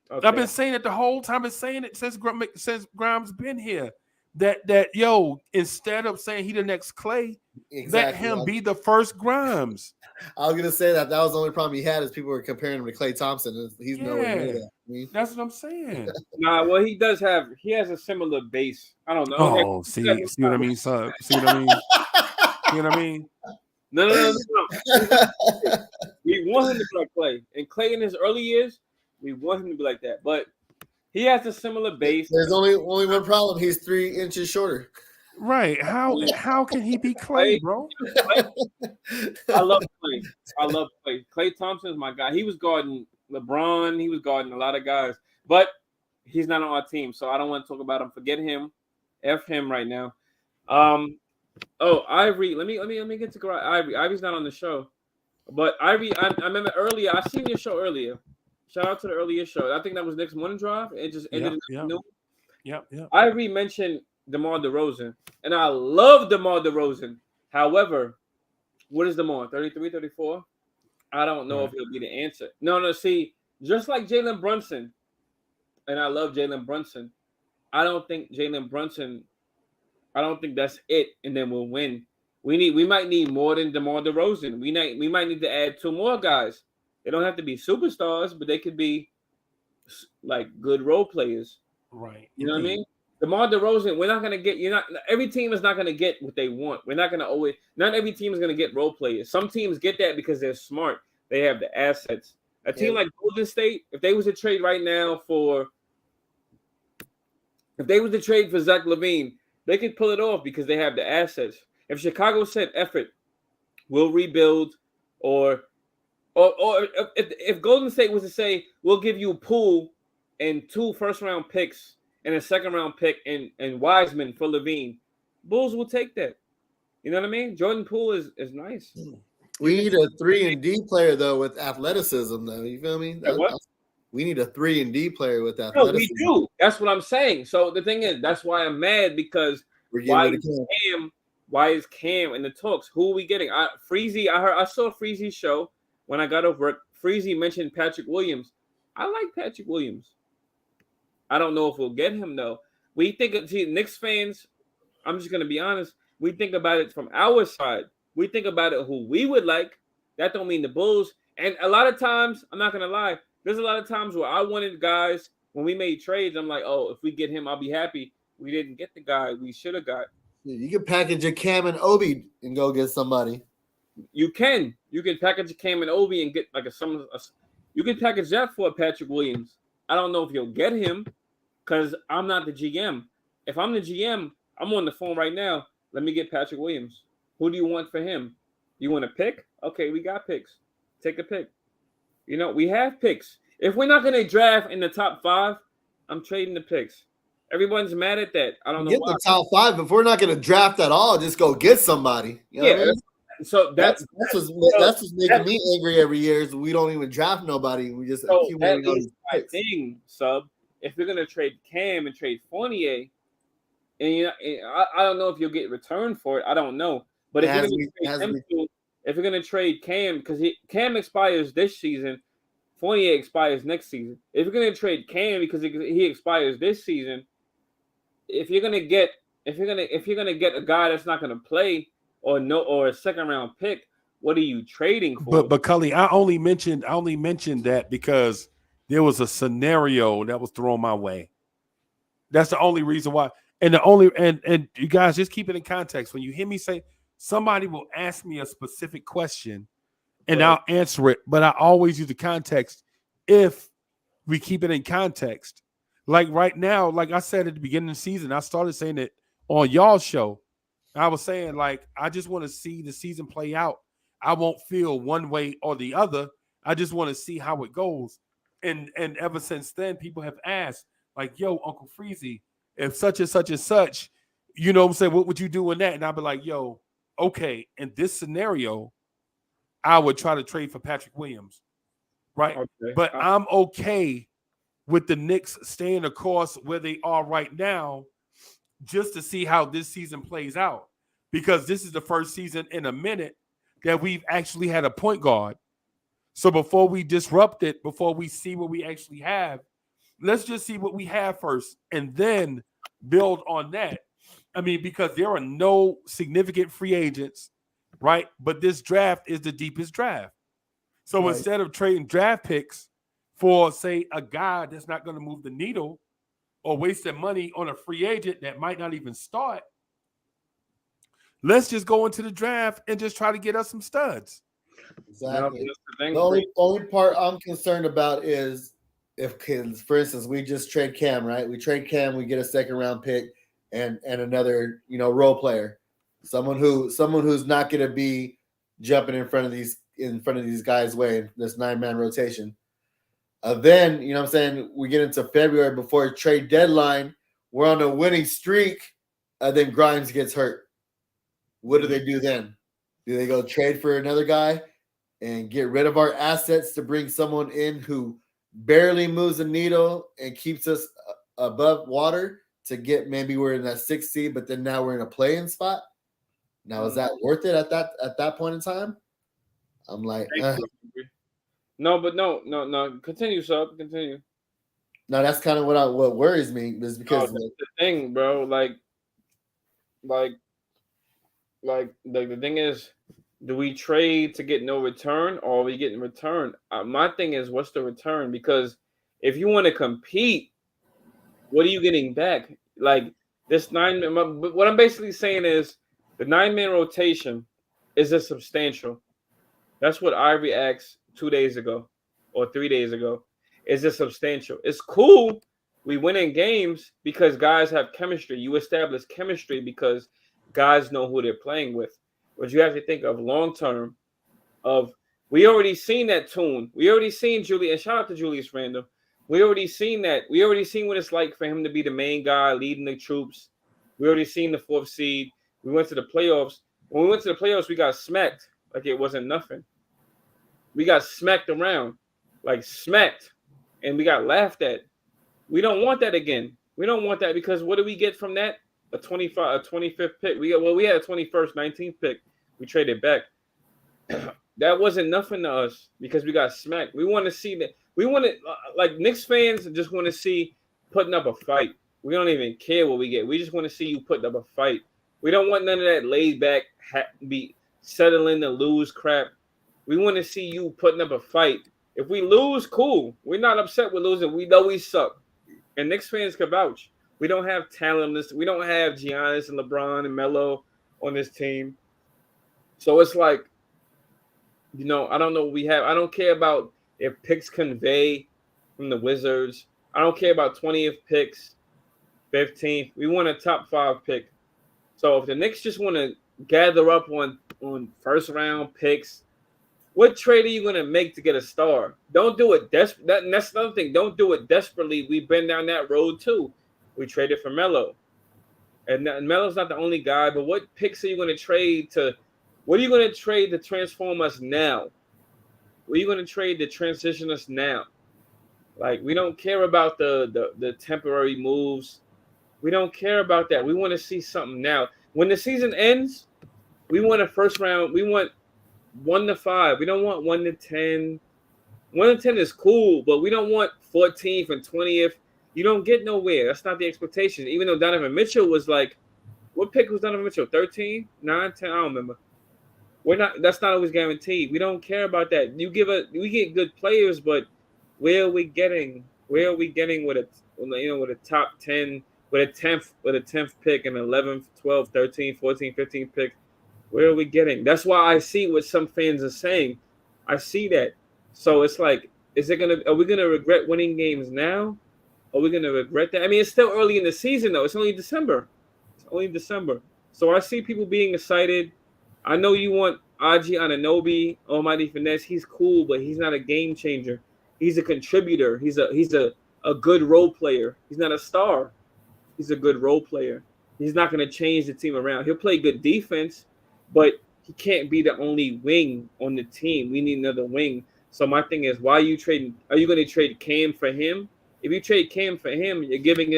Okay. I've been saying it the whole time. I've been saying it since Grimes been here. that yo, instead of saying he the next Clay, let him be the first Grimes. I was gonna say that was the only problem he had is people were comparing him to Klay Thompson. He's nowhere near that. That's what I'm saying. Nah, well, he has a similar base. I don't know. Oh, see what I mean, son? See what I mean? See what I mean? No. We want him to be like Clay. And Clay in his early years, we want him to be like that. But he has a similar base. There's only one problem. He's 3 inches shorter. Right. How can he be Clay, bro? I love Clay. Klay Thompson is my guy. He was guarding LeBron. He was guarding a lot of guys. But he's not on our team, so I don't want to talk about him. Forget him. F him right now. Ivory. Let me get to Ivory. Ivory's not on the show. But Ivory, I remember earlier. I seen your show earlier. Shout out to the earlier show. I think that was Knicks Morning Drive. It just ended in noon. Yep. Ivory mentioned DeMar DeRozan, and I love DeMar DeRozan. However, what is DeMar? 33, 34? I don't know if he'll be the answer. No. See, just like Jalen Brunson, and I love Jalen Brunson, I don't think that's it, and then we'll win. We might need more than DeMar DeRozan. We might need to add 2 more guys. They don't have to be superstars, but they could be like good role players. Right. You know what I mean? DeMar DeRozan, we're not gonna get. Every team is not gonna get what they want. We're not gonna always. Not every team is gonna get role players. Some teams get that because they're smart. They have the assets. A team like Golden State, if they was to trade right now for Zach LaVine, they could pull it off because they have the assets. If Chicago said, "F it, we'll rebuild," or if Golden State was to say, "We'll give you a Poole and 2 first-round picks and a second-round pick and Wiseman for LaVine," Bulls will take that. You know what I mean? Jordan Poole is nice. We need a 3-and-D player though with athleticism, though. You feel me? We need a 3-and-D player with athleticism. No, we do. That's what I'm saying. So the thing is, that's why I'm mad because why is Cam in the talks? Who are we getting? Freezy. I saw Freezy's show when I got off work. Freezy mentioned Patrick Williams. I like Patrick Williams. I don't know if we'll get him though. We think Knicks fans. I'm just gonna be honest. We think about it from our side. We think about it who we would like. That don't mean the Bulls. And a lot of times, I'm not gonna lie. There's a lot of times where I wanted guys when we made trades. I'm like, oh, if we get him, I'll be happy. We didn't get the guy we should have got. You can package a Cam and Obi and go get somebody. You can package a Cam and Obi and get like you can package that for a Patrick Williams. I don't know if you'll get him because I'm not the GM. If I'm the GM, I'm on the phone right now. Let me get Patrick Williams. Who do you want for him? You want a pick? Okay, we got picks. Take a pick. We have picks. If we're not going to draft in the top 5, I'm trading the picks. Everyone's mad at that. I don't know why. Get the top 5. If we're not going to draft at all, just go get somebody. You know what I mean? So that's what's making me angry every year is we don't even draft nobody. We just accumulate all these picks. Thing, Sub. If we're gonna trade Cam and trade Fournier, and I don't know if you'll get return for it. I don't know. But if you're gonna trade Cam, because Cam expires this season, Fournier expires next season. If you're gonna trade Cam because he expires this season, if you're gonna get a guy that's not gonna play or a second round pick, what are you trading for? But Cully, I only mentioned that because there was a scenario that was thrown my way. That's the only reason why. And and you guys just keep it in context. When you hear me say somebody will ask me a specific question and I'll answer it, but I always use the context if we keep it in context. Like right now, like I said at the beginning of the season, I started saying it on y'all's show. I was saying, like, I just want to see the season play out. I won't feel one way or the other. I just want to see how it goes. And ever since then, people have asked, like, yo, Uncle Freezy, if such and such and such, you know what I'm saying, what would you do in that? And I'll be like, yo, okay, in this scenario, I would try to trade for Patrick Williams, right? Okay. But I'm okay with the Knicks staying the course where they are right now just to see how this season plays out, because this is the first season in a minute that we've actually had a point guard. So before we disrupt it, before we see what we actually have, let's just see what we have first and then build on that. I mean, because there are no significant free agents, right? But this draft is the deepest draft. So Right. instead of trading draft picks for, say, a guy that's not going to move the needle or wasting money on a free agent that might not even start, let's just go into the draft and just try to get us some studs. Exactly. that's the thing. The only part I'm concerned about is if, for instance, we just trade Cam, right? We trade Cam, we get a second round pick and another, role player, someone who's not going to be jumping in front of these guys' way in this 9-man rotation. Then, what I'm saying, we get into February before trade deadline, we're on a winning streak, then Grimes gets hurt. What do they do then? Do they go trade for another guy and get rid of our assets to bring someone in who barely moves the needle and keeps us above water to get, maybe we're in that 6th seed, but then now we're in a play-in spot? Now, is that worth it at that point in time? I'm like, No, but no. Continue, Sub. Continue. No, that's kind of what worries me, is because that's the thing, bro. The thing is, do we trade to get no return, or are we getting return? My thing is, what's the return? Because if you want to compete, what are you getting back? Like this 9-man. What I'm basically saying is the 9-man rotation is a substantial. That's what Ivory asked 2 days ago or 3 days ago. Is it substantial? It's cool. We win in games because guys have chemistry. You establish chemistry because guys know who they're playing with. But you have to think of long term. We already seen that tune. We already seen Julius. And shout out to Julius Randle. We already seen that. We already seen what it's like for him to be the main guy leading the troops. We already seen the 4th seed. We went to the playoffs. When we went to the playoffs, we got smacked like it wasn't nothing. We got smacked around, like smacked, and we got laughed at. We don't want that again. We don't want that because what do we get from that? A 25th pick. We had a 21st, 19th pick. We traded back. That wasn't nothing to us because we got smacked. We want to see that. We want to, like Knicks fans, just want to see putting up a fight. We don't even care what we get. We just want to see you putting up a fight. We don't want none of that laid back, be settling to lose crap. We want to see you putting up a fight. If we lose, cool. We're not upset with losing. We know we suck. And Knicks fans can vouch. We don't have talent. We don't have Giannis and LeBron and Melo on this team. So it's like, I don't know what we have. I don't care about if picks convey from the Wizards. I don't care about 20th picks, 15th. We want a top 5 pick. So if the Knicks just want to gather up on first-round picks, what trade are you going to make to get a star? Don't do it that's another thing. Don't do it desperately. We've been down that road too. We traded for Melo. And Melo's not the only guy, but what picks are you going to trade to? What are you going to trade to transform us now? What are you going to trade to transition us now? Like, we don't care about the temporary moves. We don't care about that. We want to see something now. When the season ends, we want a first round. We want 1 to 5. We don't want 1 to 10. 1 to 10 is cool, but we don't want 14th and 20th. You don't get nowhere. That's not the expectation. Even though Donovan Mitchell was like, what pick was Donovan Mitchell? 13, 9, 10? I don't remember. That's not always guaranteed. We don't care about that. We get good players, but where are we getting? Where are we getting with a top 10, with a 10th pick and 11th, 12th, 13th, 14th, 15th pick? Where are we getting? That's why I see what some fans are saying. I see that. So it's like, are we gonna regret winning games now? Are we gonna regret that? I mean, it's still early in the season though. It's only December. So I see people being excited. I know you want Aji Anunoby, Almighty Finesse. He's cool, but he's not a game changer. He's a contributor. He's a good role player. He's not a star. He's a good role player. He's not going to change the team around. He'll play good defense, but he can't be the only wing on the team. We need another wing. So my thing is, why are you trading? Are you going to trade Cam for him? If you trade Cam for him, you're giving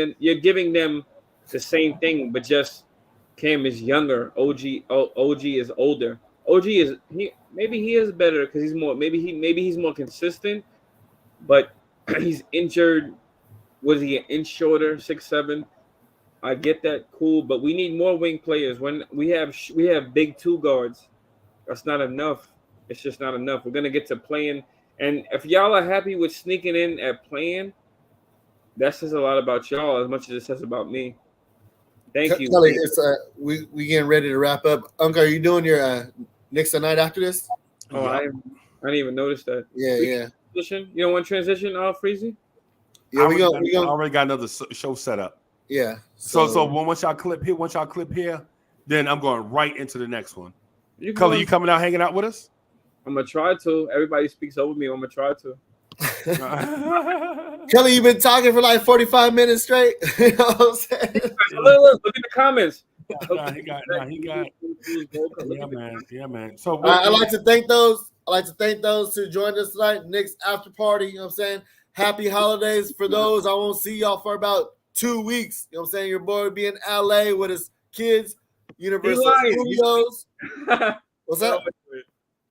them the same thing, but just Cam is younger. OG is older. Maybe he is better because he's more consistent, but he's injured. Was he an inch shorter, 6'7"? I get that, cool, but we need more wing players. When we have big two guards, that's not enough. It's just not enough. We're gonna get to playing, and if y'all are happy with sneaking in at playing, that says a lot about y'all as much as it says about me. Thank you. Kelly, it's we getting ready to wrap up. Uncle, are you doing your Knicks tonight after this? Oh, Yup. I didn't even notice that. Yeah. Transition? You don't want transition, Freezy? Yeah, I we already gonna got another show set up. yeah. So once y'all clip here, then I'm going right into the next one. You Color, going- you coming out hanging out with us? I'm gonna try to. Everybody speaks over me. I'm gonna try to. Kelly, you've been talking for like 45 minutes straight. You know what I'm saying? Look at the comments. He got. Yeah, man. So I'd like to thank those. I'd like to thank those who joined us tonight. Knicks after party. You know what I'm saying? Happy holidays for those. I won't see y'all for about 2 weeks. You know what I'm saying? Your boy will be in LA with his kids. Universal lying. Studios. What's up?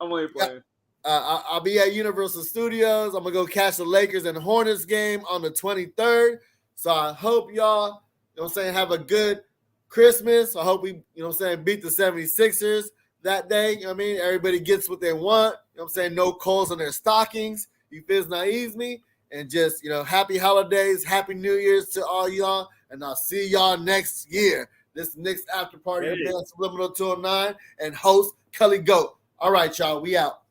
I'm only playing. I'll be at Universal Studios. I'm gonna go catch the Lakers and Hornets game on the 23rd. So I hope y'all, you know what I'm saying, have a good Christmas. I hope we, you know what I'm saying, beat the 76ers that day. You know what I mean? Everybody gets what they want. You know what I'm saying? No coals on their stockings. You fizz naive me. And just, you know, happy holidays, happy New Year's to all y'all. And I'll see y'all next year. This is Knicks After Party, the band Subliminal 209, and host Cully Goat. All right, y'all, we out.